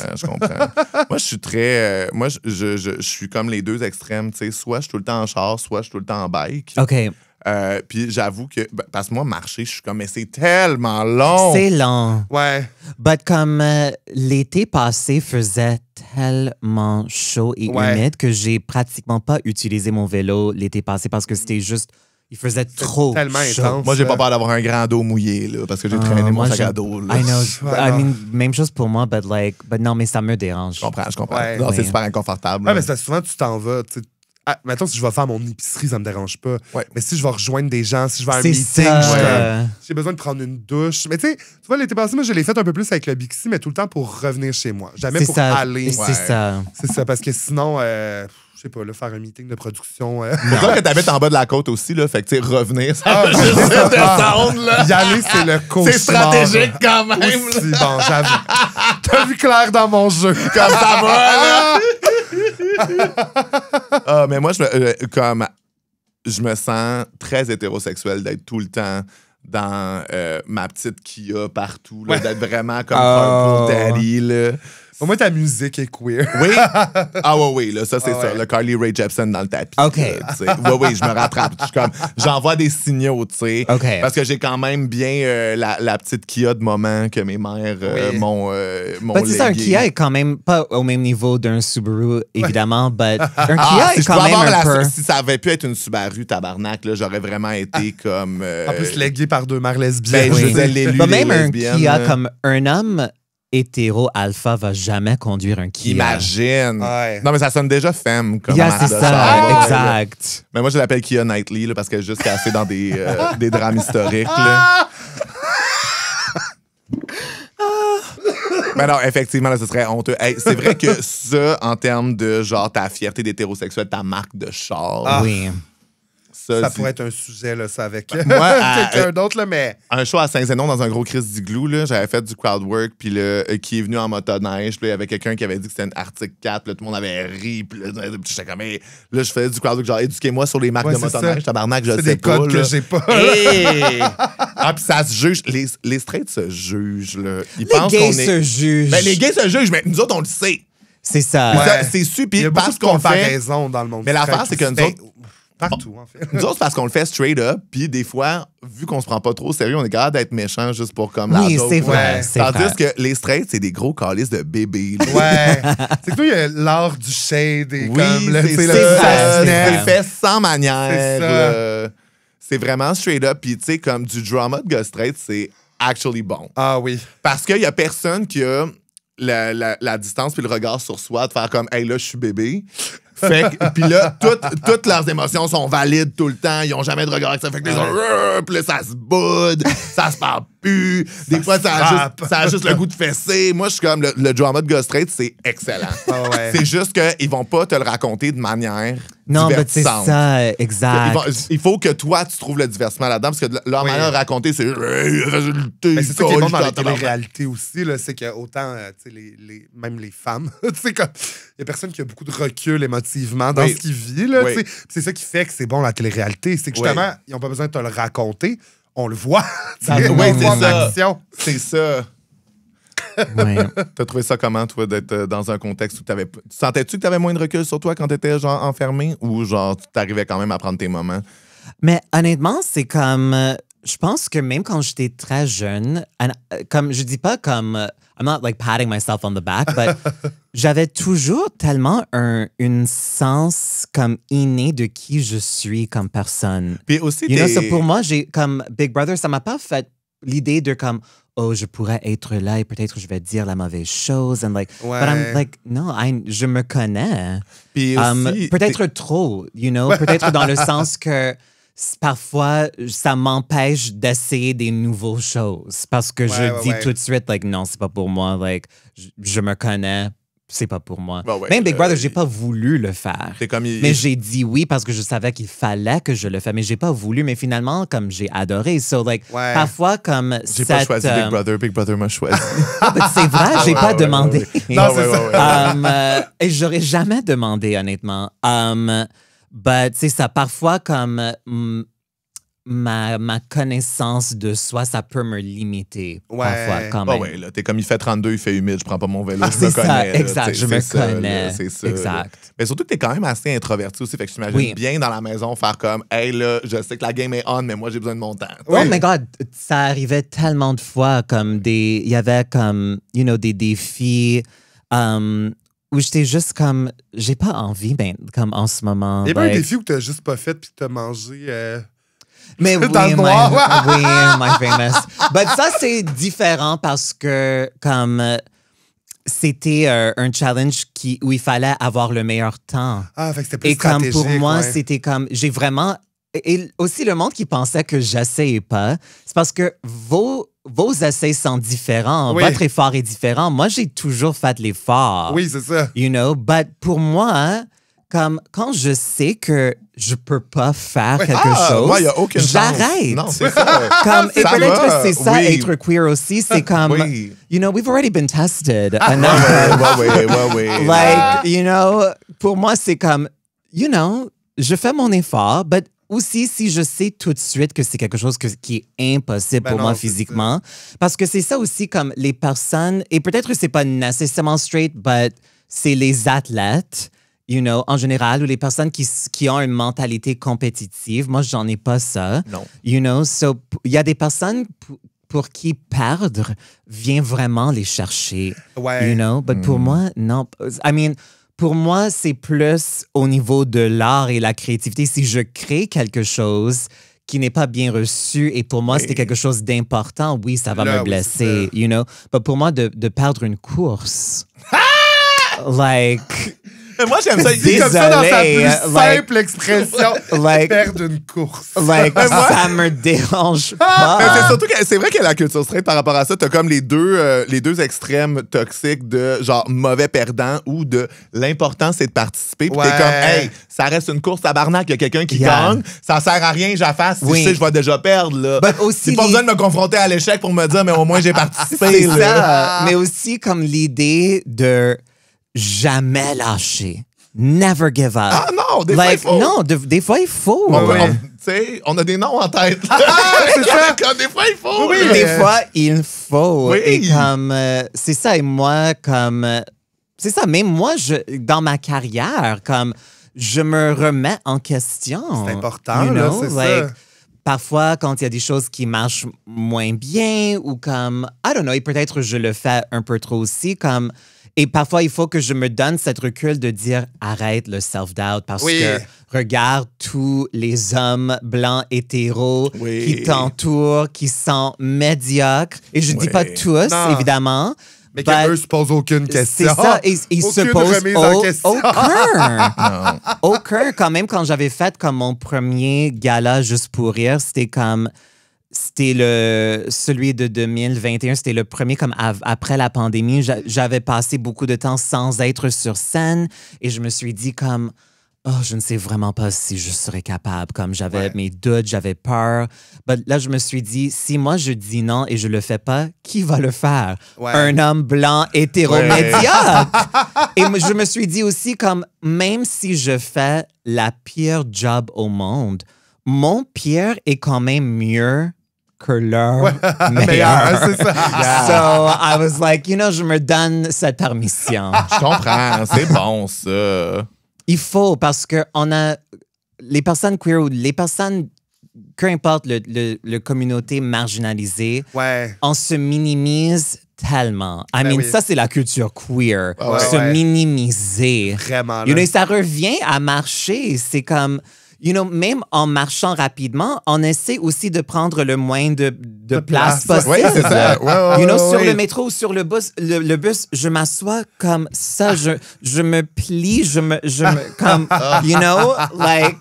Moi, je suis très... moi, je suis comme les deux extrêmes. Tu sais, soit je suis tout le temps en char, soit je suis tout le temps en bike. OK. Puis j'avoue que... parce que moi, marcher, je suis comme... Mais c'est tellement long! C'est lent. Ouais. But comme l'été passé faisait tellement chaud et Ouais. humide que j'ai pratiquement pas utilisé mon vélo l'été passé parce que c'était juste... Il faisait trop tellement chaud. intense. Moi, j'ai pas peur d'avoir un grand dos mouillé, là, parce que j'ai Ah, traîné mon moi, sac à j'aime- dos. Là. I know. Ouais, I non. mean, même chose pour moi, but non, mais ça me dérange. Je comprends. Ouais. Non, c'est Oui. super inconfortable. Ouais, là. mais c'est parce que souvent, tu t'en vas. Tu sais. Ah, mettons, si je vais faire mon épicerie, ça me dérange pas. Ouais. Mais si je vais rejoindre des gens, si je vais à un C'est meeting, ça. je suis comme, j'ai besoin de prendre une douche. Mais tu sais, tu vois, l'été passé, moi, je l'ai fait un peu plus avec le Bixi, mais tout le temps pour revenir chez moi. Jamais C'est pour ça. aller. C'est ça. C'est ça, parce que sinon, je sais pas, là, faire un meeting de production. C'est sûr que t'habites en bas de la côte aussi, là. Fait que, tu sais, revenir, ça Ah, va juste descendre, là. Y aller, c'est le cauchemar. C'est stratégique quand même, là. Aussi, bon, j'avoue. T'as vu clair dans mon jeu. Comme ça va, là. Ah, mais moi, je me sens très hétérosexuel d'être tout le temps dans ma petite Kia partout, là, Ouais. d'être vraiment comme Oh. Purple Daddy, là. Au moins, ta musique est queer. Oui? Ah oui, là, ça, c'est Ah ça. ouais. Le Carly Rae Jepsen dans le tapis. OK. là, tu sais. Oui, je me rattrape. Je suis comme, j'envoie des signaux, tu sais. OK. Parce que j'ai quand même bien la petite Kia de moment que mes mères Oui. m'ont But c'est ça, un légué. Kia est quand même pas au même niveau d'un Subaru, évidemment, but un Kia Ah, si est je quand pouvais même avoir un peu... si ça avait pu être une Subaru tabarnak, là, j'aurais vraiment été comme... En plus, légué par deux mères lesbiennes. ben, je Oui. disais l'élu, But les même un lesbiennes, Kia, là. comme un homme hétéro alpha va jamais conduire un Kia. Imagine. Ouais. Non, mais ça sonne déjà femme comme Yeah, marque c'est de ça, char, là. exact. Mais moi, je l'appelle Kia Knightley là, parce qu'elle est juste cassée dans des drames historiques. Là. Mais non, effectivement, là, ce serait honteux. Hey, c'est vrai que ça, en termes de genre ta fierté d'hétérosexuel, ta marque de char, Ah. Oui. Ça c'est- pourrait être un sujet, là, ça, avec Moi, quelqu'un d'autre, là, mais... un show à Saint-Zénon dans un gros Chris d'igloo, là, j'avais fait du crowd work, puis là, qui est venu en motoneige, puis là, il y avait quelqu'un qui avait dit que c'était une Arctic 4, puis là, tout le monde avait ri, puis là, j'étais comme, hey, là, je faisais du crowd work, genre, éduquez-moi sur les marques Ouais, de c'est motoneige, ça. tabarnak, je C'est sais des pas. codes là. que j'ai pas. Hey! Ah, puis ça se juge, les straights se jugent, là. Ils Les pensent gays qu'on se est... jugent. Ben, les gays se jugent, mais nous autres, on le sait. C'est ça. Puis Ouais. ça, c'est su, Il puis y a beaucoup parce de qu'on le fait... comparaisons dans le monde. Mais l'affaire, straight c'est que nous aussi. autres- Partout, en fait. Nous autres, parce qu'on le fait straight up, puis des fois, vu qu'on se prend pas trop au sérieux, on est capable d'être méchant juste pour comme la Oui, joke, c'est là. vrai. Ouais. C'est Tandis vrai. que les straights, c'est des gros calices de bébés. là. Ouais. C'est que nous, il y a l'art du shade et Oui, comme... là, c'est tu sais, ça. le vrai, C'est c'est vrai. fait sans manière. C'est ça. C'est vraiment straight up. Puis, tu sais, comme du drama de Go Straight, c'est actually bon. Ah oui. Parce qu'il y a personne qui a la distance puis le regard sur soi de faire comme, hey, là, je suis bébé. Fait que, puis là, toutes leurs émotions sont valides tout le temps. Ils ont jamais de regard avec ça. Fait que les autres, puis là, ça se boude, ça se parle plus. Des fois, ça a juste le goût de fesser. Moi, je suis comme, le drama de Go Straight, c'est excellent. Ah ouais. C'est juste qu'ils vont pas te le raconter de manière Non, mais c'est divertissante. ça, exact. Il faut que toi, tu trouves le divertissement là-dedans, parce que leur manière de raconter, c'est... Mais c'est ça qui est bon dans la télé-réalité aussi, là, c'est que autant, tu sais, même les femmes, tu sais, comme, il y a personne qui a beaucoup de recul émotivement dans ce qu'il vit, là, tu sais. C'est ça qui fait que c'est bon la télé-réalité, c'est que justement, ils n'ont pas besoin de te le raconter, on le voit, tu sais, on le voit en action. C'est ça. Ouais. T'as trouvé ça comment, toi, d'être dans un contexte où t'avais... Sentais-tu que t'avais moins de recul sur toi quand t'étais, genre, enfermé, ou, genre, tu t'arrivais quand même à prendre tes moments? Mais honnêtement, c'est comme... je pense que même quand j'étais très jeune, comme je dis pas comme... I'm not like patting myself on the back, but j'avais toujours tellement une sens comme inné de qui je suis comme personne. Puis aussi, You know, so pour moi, j'ai comme Big Brother, ça m'a pas fait l'idée de comme oh, je pourrais être là et peut-être je vais dire la mauvaise chose. And like, ouais. but I'm like, no, je me connais. Puis aussi, peut-être trop, you know, peut-être dans le sens que parfois, ça m'empêche d'essayer des nouvelles choses parce que je dis tout de suite, like, non, c'est pas pour moi. Like, je me connais. C'est pas pour moi. Même Big Brother, j'ai pas voulu le faire. Mais j'ai dit oui parce que je savais qu'il fallait que je le fasse. Mais j'ai pas voulu. Mais finalement, comme j'ai adoré. So, like, parfois, comme j'ai pas choisi Big Brother m'a choisi. C'est vrai, j'ai pas demandé. Non, c'est ça. Et j'aurais jamais demandé, honnêtement. But, c'est ça. Parfois, comme ma connaissance de soi, ça peut me limiter parfois quand même. Ouais, là, t'es comme il fait 32, il fait humide, je prends pas mon vélo, je me ça, connais. Exact, je me connais. C'est ça. Exact. Mais surtout que t'es quand même assez introverti aussi, fait que je t'imagine bien dans la maison faire comme, hey là, je sais que la game est on, mais moi j'ai besoin de mon temps. Oh my God, ça arrivait tellement de fois, comme il y avait comme, you know, des défis où j'étais juste comme, j'ai pas envie, ben, comme en ce moment. Il y a pas un défi où t'as juste pas fait puis t'as mangé... Mais oui, dans le noir. my famous. But ça, c'est différent parce que comme c'était un challenge où il fallait avoir le meilleur temps. Ah, fait que c'était plus stratégique. Et comme pour moi, ouais. c'était comme, j'ai vraiment... Et aussi, le monde qui pensait que j'essayais pas, c'est parce que vos essais sont différents. Oui. Votre effort est différent. Moi, j'ai toujours fait l'effort. Oui, c'est ça. You know, but pour moi... Comme quand je sais que je peux pas faire quelque chose, j'arrête. Non, c'est ça. Comme, et peut-être c'est ça, être queer aussi, c'est comme, you know, we've already been tested. Like, you know, pour moi, c'est comme, you know, je fais mon effort, but aussi si je sais tout de suite que c'est quelque chose qui est impossible pour moi physiquement. Parce que c'est ça aussi, comme les personnes, et peut-être que c'est pas nécessairement straight, but c'est les athlètes. You know, en général, ou les personnes qui ont une mentalité compétitive. Moi, j'en ai pas ça. Non. You know, so, il y a des personnes pour qui perdre vient vraiment les chercher. Ouais. You know, but pour moi, non. I mean, pour moi, c'est plus au niveau de l'art et la créativité. Si je crée quelque chose qui n'est pas bien reçu et pour moi, c'était quelque chose d'important, oui, ça va me blesser, you know. Mais pour moi, de perdre une course, like... Moi, j'aime ça. C'est comme ça dans sa plus simple expression. Perdre une course. Ça me dérange pas. Mais c'est surtout que c'est vrai qu'il y a la culture straight par rapport à ça. T'as comme les deux extrêmes toxiques de genre mauvais perdant ou de l'important c'est de participer. Puis t'es comme, hey, ça reste une course tabarnak. Il y a quelqu'un qui gagne. Ça sert à rien, j'afface. Si je sais, je vais déjà perdre. Là. C'est pas besoin de me confronter à l'échec pour me dire, mais au moins j'ai participé. C'est ça. Mais aussi comme l'idée de jamais lâcher. Never give up. Ah non, des fois il faut. Non, des fois il faut. On a des noms en tête. C'est ça. Des fois il faut. Oui, des fois il faut. Et comme, c'est ça. Et moi, comme, c'est ça. Même moi, dans ma carrière, comme, je me remets en question. C'est important, you know? là, c'est ça. Parfois, quand il y a des choses qui marchent moins bien ou comme, I don't know, et peut-être je le fais un peu trop aussi, comme, Et parfois, il faut que je me donne cette recul de dire arrête le self-doubt parce que regarde tous les hommes blancs hétéros qui t'entourent, qui sont médiocres. Et je dis pas tous, évidemment. Mais qu'eux se posent aucune question. C'est ça. Ils se posent aucun. Aucun. Quand même, quand j'avais fait comme mon premier gala juste pour rire, c'était celui de 2021, c'était le premier comme après la pandémie. J'avais passé beaucoup de temps sans être sur scène et je me suis dit comme, oh, je ne sais vraiment pas si je serais capable. Comme j'avais mes doutes, j'avais peur. Mais là, je me suis dit, si moi je dis non et je le fais pas, qui va le faire? Un homme blanc hétéro-médiocre. Et je me suis dit aussi comme, même si je fais la pire job au monde, mon pire est quand même mieux que leur meilleur. C'est ça. So, I was like, je me donne cette permission. Je comprends, c'est bon, ça. Il faut, parce que on a les personnes queer ou les personnes, peu importe le communauté marginalisée, on se minimise tellement. Ça, c'est la culture queer. Se minimiser. Vraiment. Ça revient à marcher. C'est comme... même en marchant rapidement, on essaie aussi de prendre le moins de place possible. Oui, c'est ça. Sur le métro ou sur le bus, je m'assois comme ça, je me plie, je me comme, like...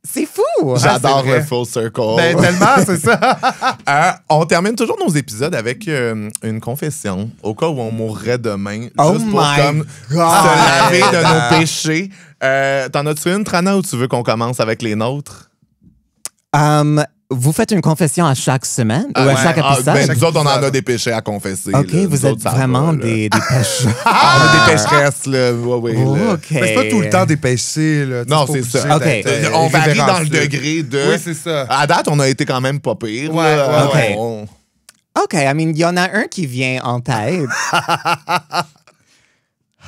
C'est fou! J'adore le full circle. Ben, tellement, c'est ça. On termine toujours nos épisodes avec une confession, au cas où on mourrait demain, juste pour comme se laver de nos péchés. T'en as-tu une, Trana, ou tu veux qu'on commence avec les nôtres? Vous faites une confession à chaque semaine ou à chaque épisode? Nous autres, on en a des péchés à confesser. OK, là. vous êtes vraiment des pécheurs. On a des pécheresses, là. OK. Mais c'est pas tout le temps des péchés, là. Non, c'est ça. OK. On varie dans le degré de... Oui, c'est ça. À date, on a été quand même pas pire. OK, il y en a un qui vient en tête.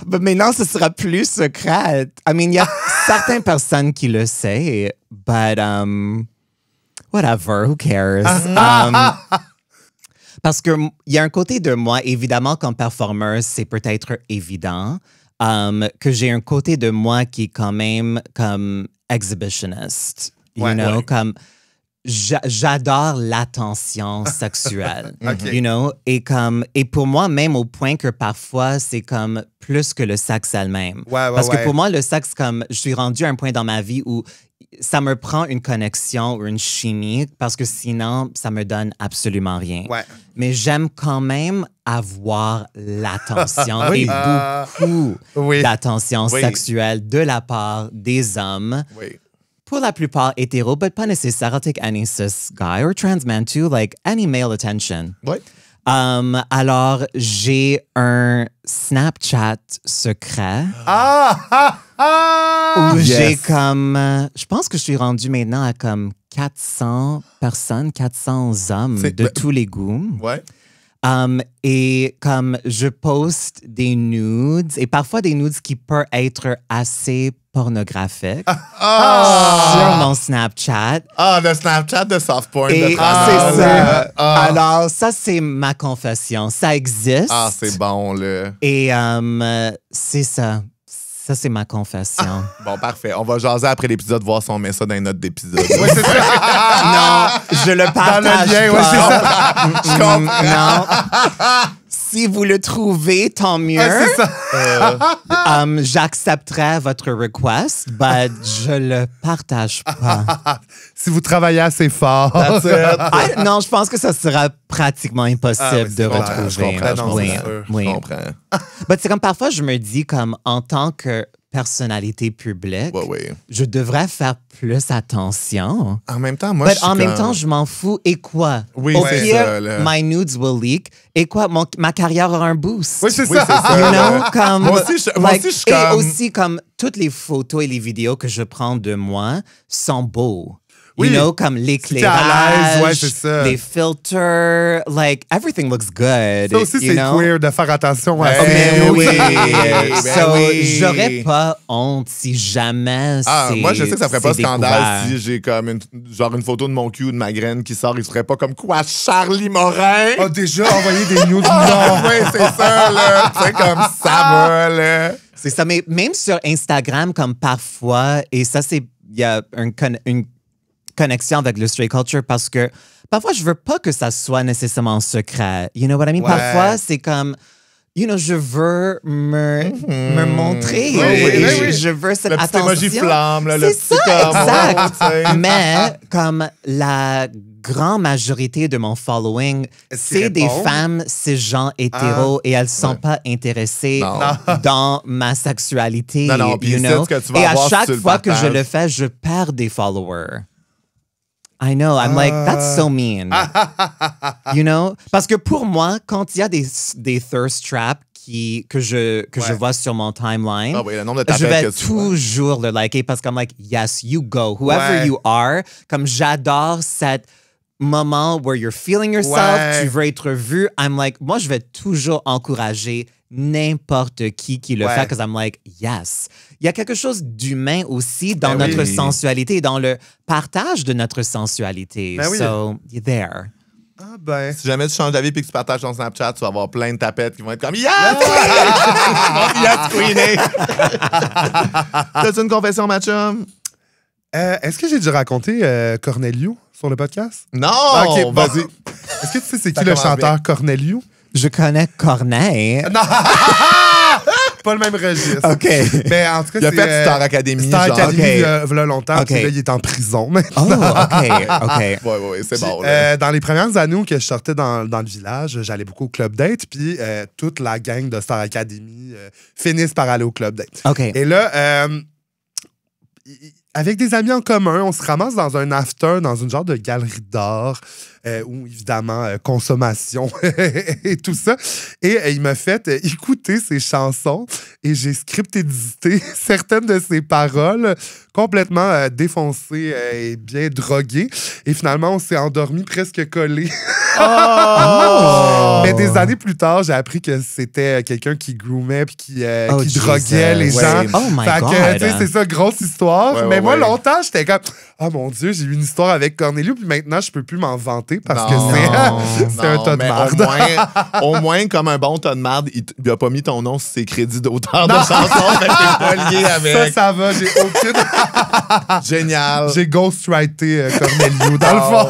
Mais maintenant, ce sera plus secret. Il y a certaines personnes qui le savent, but... whatever, who cares? Parce qu'il y a un côté de moi, évidemment, comme performeur, c'est peut-être évident, que j'ai un côté de moi qui est quand même comme exhibitionist. Comme j'adore l'attention sexuelle. Et pour moi, même au point que parfois, c'est comme plus que le sexe elle-même. Parce que pour moi, le sexe, comme je suis rendu à un point dans ma vie où ça me prend une connexion ou une chimie parce que sinon, ça me donne absolument rien. Mais j'aime quand même avoir l'attention et beaucoup d'attention sexuelle de la part des hommes. Pour la plupart hétéros, but pas nécessaire. I'll take any cis guy or trans man too, like any male attention. Alors, j'ai un Snapchat secret où j'ai comme... je pense que je suis rendu maintenant à comme 400 personnes, 400 hommes de tous les goûts. Et comme je poste des nudes, et parfois des nudes qui peuvent être assez pornographiques sur mon Snapchat. Le Snapchat de soft porn. Et c'est ça. Alors, ça, c'est ma confession. Ça existe. C'est bon, là. Et c'est ça. Ça, c'est ma confession. Bon, parfait. On va jaser après l'épisode, voir si on met ça dans les notes d'épisode. Oui, c'est ça. Non, je le partage dans le lien, pas. Je comprends. Non. Si vous le trouvez, tant mieux. C'est ça. J'accepterai votre request, mais je le partage pas. Si vous travaillez assez fort. Non, je pense que ça sera pratiquement impossible de retrouver. Je comprends. Oui. Je comprends. C'est comme parfois, je me dis comme en tant que personnalité publique, je devrais faire plus attention. En même temps, moi, en même temps, je m'en fous. Et quoi? Oui, au c'est pire, ça, là. my nudes will leak. Et quoi? Ma carrière aura un boost. Oui, c'est ça. You know, comme, moi aussi, je suis et comme... aussi, comme toutes les photos et les vidéos que je prends de moi sont beaux. Oui. You know, comme à l'aise, l'éclairage, ouais, c'est ça. les filters, like, everything looks good. Ça aussi, you c'est know? queer de faire attention à Ben ça. Mais oui, Ben so, oui. j'aurais pas honte si jamais Ah, c'est moi, je sais que ça ferait pas c'est scandale découvert. si j'ai comme une photo de mon cul ou de ma graine qui sort. Il serait pas comme quoi, Charlie Morin? Ah, déjà, envoyer des news. Ah, oui, c'est ça, là. C'est comme ça va, là. C'est ça, mais même sur Instagram, comme parfois, et ça, c'est, il y a une connexion avec le straight culture parce que parfois, je veux pas que ça soit nécessairement secret. You know what I mean? Ouais. Parfois, c'est comme, you know, je veux me montrer. Oui. Je veux cette Le petit attention. emoji flamme, là, le C'est petit ça, comme, exact. tu sais. Mais comme la grande majorité de mon following, Est-ce qu'ils c'est des répondent? femmes cisgenres hétéros et elles sont pas intéressées Non. dans ma sexualité. Non, non, puis you c'est know? ce que tu vas Et à avoir si chaque tu le fois que je partages. le fais, je perds des followers. I know, I'm like, that's so mean. You know? Parce que pour moi, quand il y a des thirst traps que je vois sur mon timeline, Ah oui, le nombre de je tapettes vais que tu vois. toujours le liker parce que I'm like, yes, you go. Whoever Ouais. you are, comme j'adore cet moment where you're feeling yourself, Ouais. tu veux être vu. I'm like, moi, je vais toujours encourager n'importe qui le Ouais. fait parce que I'm like, yes. Il y a quelque chose d'humain aussi dans Ben notre oui. sensualité, dans le partage de notre sensualité. Ben oui. So, you're there. Ah ben. Si jamais tu changes d'avis et que tu partages ton Snapchat, tu vas avoir plein de tapettes qui vont être comme Yes! Yes, Queenie! T'as-tu une confession, ma chum? Est-ce que j'ai dû raconter Cornelio sur le podcast? Non! Ok, bon. Vas-y. Est-ce que tu sais c'est Ça qui le commence chanteur Cornelio? Je connais Corneille. Non! Pas le même registre. OK. Mais en tout cas, Il a c'est, fait Star Academy, Star genre. Academy, Ok. il y a longtemps. Ok. Puis là, il est en prison. Oh, OK. Ouais, c'est bon. Là. Dans les premières années où que je sortais dans le village, j'allais beaucoup au Club Date, puis toute la gang de Star Academy finissent par aller au Club Date. OK. Et là, avec des amis en commun, on se ramasse dans un after, dans une genre de galerie d'art, où évidemment, consommation et tout ça. Et il m'a fait écouter ses chansons et j'ai scriptédité certaines de ses paroles complètement défoncées et bien droguées. Et finalement, on s'est endormi presque collés. Oh! Mais des années plus tard, j'ai appris que c'était quelqu'un qui groomait puis qui Jesus. droguait les Ouais. gens. Oh my Fait God. que, tu sais, c'est ça, grosse histoire. Ouais, mais ouais, moi, ouais. longtemps, j'étais comme, oh mon Dieu, j'ai eu une histoire avec Cornelio, puis maintenant, je peux plus m'en vanter parce Non. que c'est un Non, tas de mais marde. au moins, comme un bon tas de marde, il a pas mis ton nom sur ses crédits d'auteur de chansons, mais t'es pas lié avec. Ça va, j'ai aucune. Génial. J'ai ghostwrité Cornelio, dans le fond.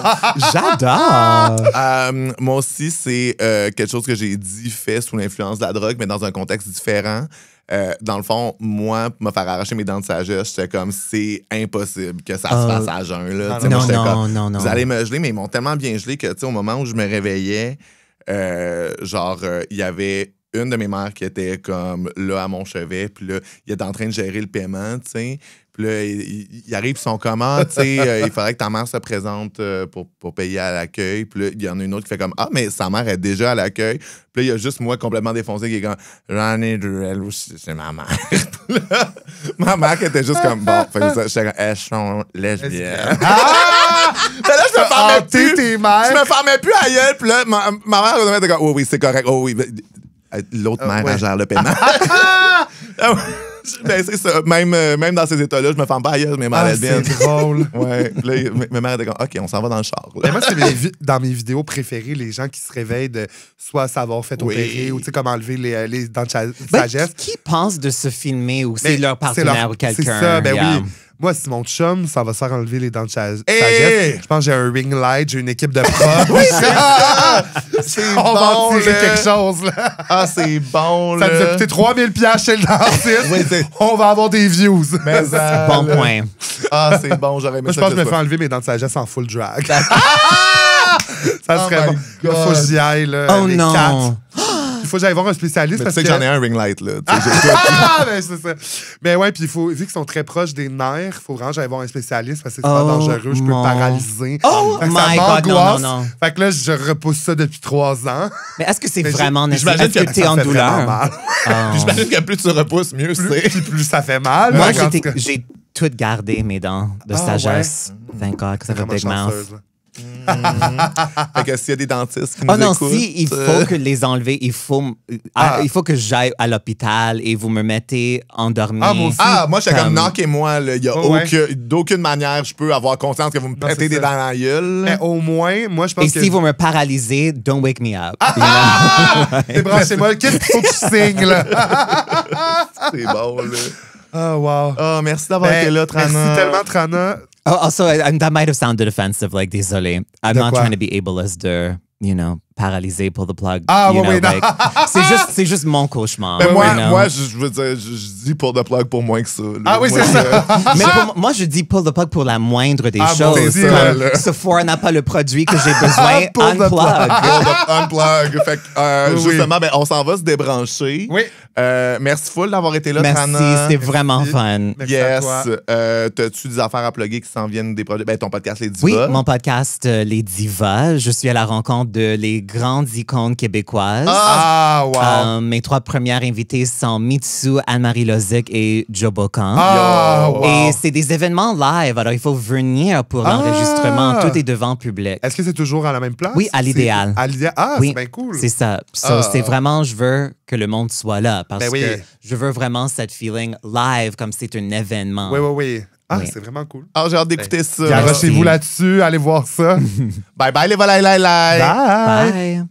J'adore. Moi aussi, c'est quelque chose que j'ai dit, fait sous l'influence de la drogue, mais dans un contexte différent. Dans le fond, moi, pour me faire arracher mes dents de sagesse, j'étais comme, c'est impossible que ça se fasse à jeun. Là. Tu sais, moi, Non, j'étais non, comme, non, non. Vous allez me geler, mais ils m'ont tellement bien gelé que, tu sais, au moment où je me réveillais, il y avait une de mes mères qui était comme là à mon chevet, puis là, il était en train de gérer le paiement, tu sais. Puis là, il arrive son comment, tu sais, il faudrait que ta mère se présente pour payer à l'accueil. Puis là, il y en a une autre qui fait comme ah, mais sa mère est déjà à l'accueil. Puis là, il y a juste moi complètement défoncé qui est comme j'en ai deux, elle aussi, c'est ma mère. Puis là, ma mère qui était juste comme bon, fait que j'étais comme elles sont lesbiennes. Puis là, je me fermais plus. tes mères. Je me fermais plus à gueule. Puis là, ma mère était comme oh oui, c'est correct. Oh oui. L'autre mère, ouais. elle gère le paiement. Ben, c'est ça. Même dans ces états-là, je me ferme pas à gueule, mais ma lesbienne. C'est drôle. Ouais. Puis là, ma mère était comme OK, on s'en va dans le char. là. Mais moi, c'est dans mes vidéos préférées, les gens qui se réveillent de soit savoir fait Oui. opérer ou tu sais comment enlever les dents de Ben, sagesse. qui pense de se filmer ou c'est Mais leur partenaire ou quelqu'un? C'est ça, ben Yeah. oui. Moi, si mon chum, ça va se faire enlever les dents de sagesse, Hey! je pense que j'ai un ring light, j'ai une équipe de pros. Oui, c'est ça! C'est On va en bon, tirer là. quelque chose, là. Ah, c'est bon, Ça là. nous a coûté 3000 $ chez le dentiste. Oui, c'est- On va avoir des views. Mais ça, Bon là. point. Ah, c'est bon, j'aurais aimé Moi, je ça. pense que je me ce fais soit. enlever mes dents de sagesse en full drag. Ça Oh serait my bon. Il faut que j'y aille, là. Oh les non. 4. Il faut que j'aille voir un spécialiste Mais tu parce sais que j'en ai un ring light, là. Tu sais, j'ai tout. Ah, ben c'est ça. Mais ouais, puis vu qu'ils sont très proches des nerfs, il faut vraiment que j'aille voir un spécialiste parce que c'est super Oh, dangereux, je peux mon- paralyser. Oh Fait que ça my God, non, m'angoisse. non, non. Fait que là, je repousse ça depuis 3 ans. Mais est-ce que c'est Mais vraiment nécessaire? j'imagine Est-ce que que tu es Ça en fait vraiment douleur? mal. Ah. Puis j'imagine que plus tu repousses, mieux c'est. Puis plus ça fait mal. Moi, Fait qu'en tout cas, j'ai toutes gardé mes dents de sagesse. Thank God, que ça fait Vraiment big mouth. chanceuse, là. Fait que s'il y a des dentistes qui nous Oh non, écoutent... si il faut que les enlever, il faut que j'aille à l'hôpital et vous me mettez endormi. Ah, moi aussi. Ah, moi, j'étais comme, Comme- knockez-moi, là. Il y a Ouais. d'aucune manière je peux avoir conscience que vous me Non, pétez c'est des ça. dents dans la gueule. Mais au moins, moi, je pense Et que... si vous me paralysez, don't wake me up. Débranchez-moi. Qu'est-ce qu'il faut que je signe, là? C'est bon, là. Ah, wow. Ah, merci d'avoir été là, Trana. Merci tellement, Trana. Oh, also, that might have sounded offensive, like, désolé. I'm De not quoi? trying to be ableist or, you know, paralysé, pull the plug. Ah, you ouais, know, ouais, non. like, c'est juste mon cauchemar. Mais you moi, know? moi je veux dire, je dis pour the plug pour moins que ça. là. Ah oui, Moi, c'est ça. Mais moi, je dis pull the plug pour la moindre des Ah, bon, choses. c'est ça, Comme là. Sephora n'a pas le produit que j'ai besoin, Pull the unplug. Pour the unplug. Fait que, Oui, oui. justement, ben, on s'en va se débrancher. Oui. Merci full d'avoir été là, Merci, Trana. c'était vraiment fun. Merci à Yes. toi. T'as-tu des affaires à plugger qui s'en viennent des projets? Ben, ton podcast, Les Divas. Oui, mon podcast Les Divas. Je suis à la rencontre de les grandes icônes québécoises. Ah, wow. Mes 3 premières invitées sont Mitsu, Anne-Marie Lozic et Joe Bocan. Ah, wow. Et c'est des événements live, alors il faut venir pour l'enregistrement. Tout est devant public. Est-ce que c'est toujours à la même place? Oui, à l'idéal. À l'idéal. Ah, Oui, c'est bien cool. C'est ça. So, Ah. c'est vraiment, je veux que le monde soit là parce Ben oui. que je veux vraiment cette feeling live comme c'est un événement. Oui, oui, oui. Ah, Oui. c'est vraiment cool. Ah, j'ai hâte d'écouter ça. Garochez-vous là-dessus, allez voir ça. Bye bye, les volets, Bye. Bye.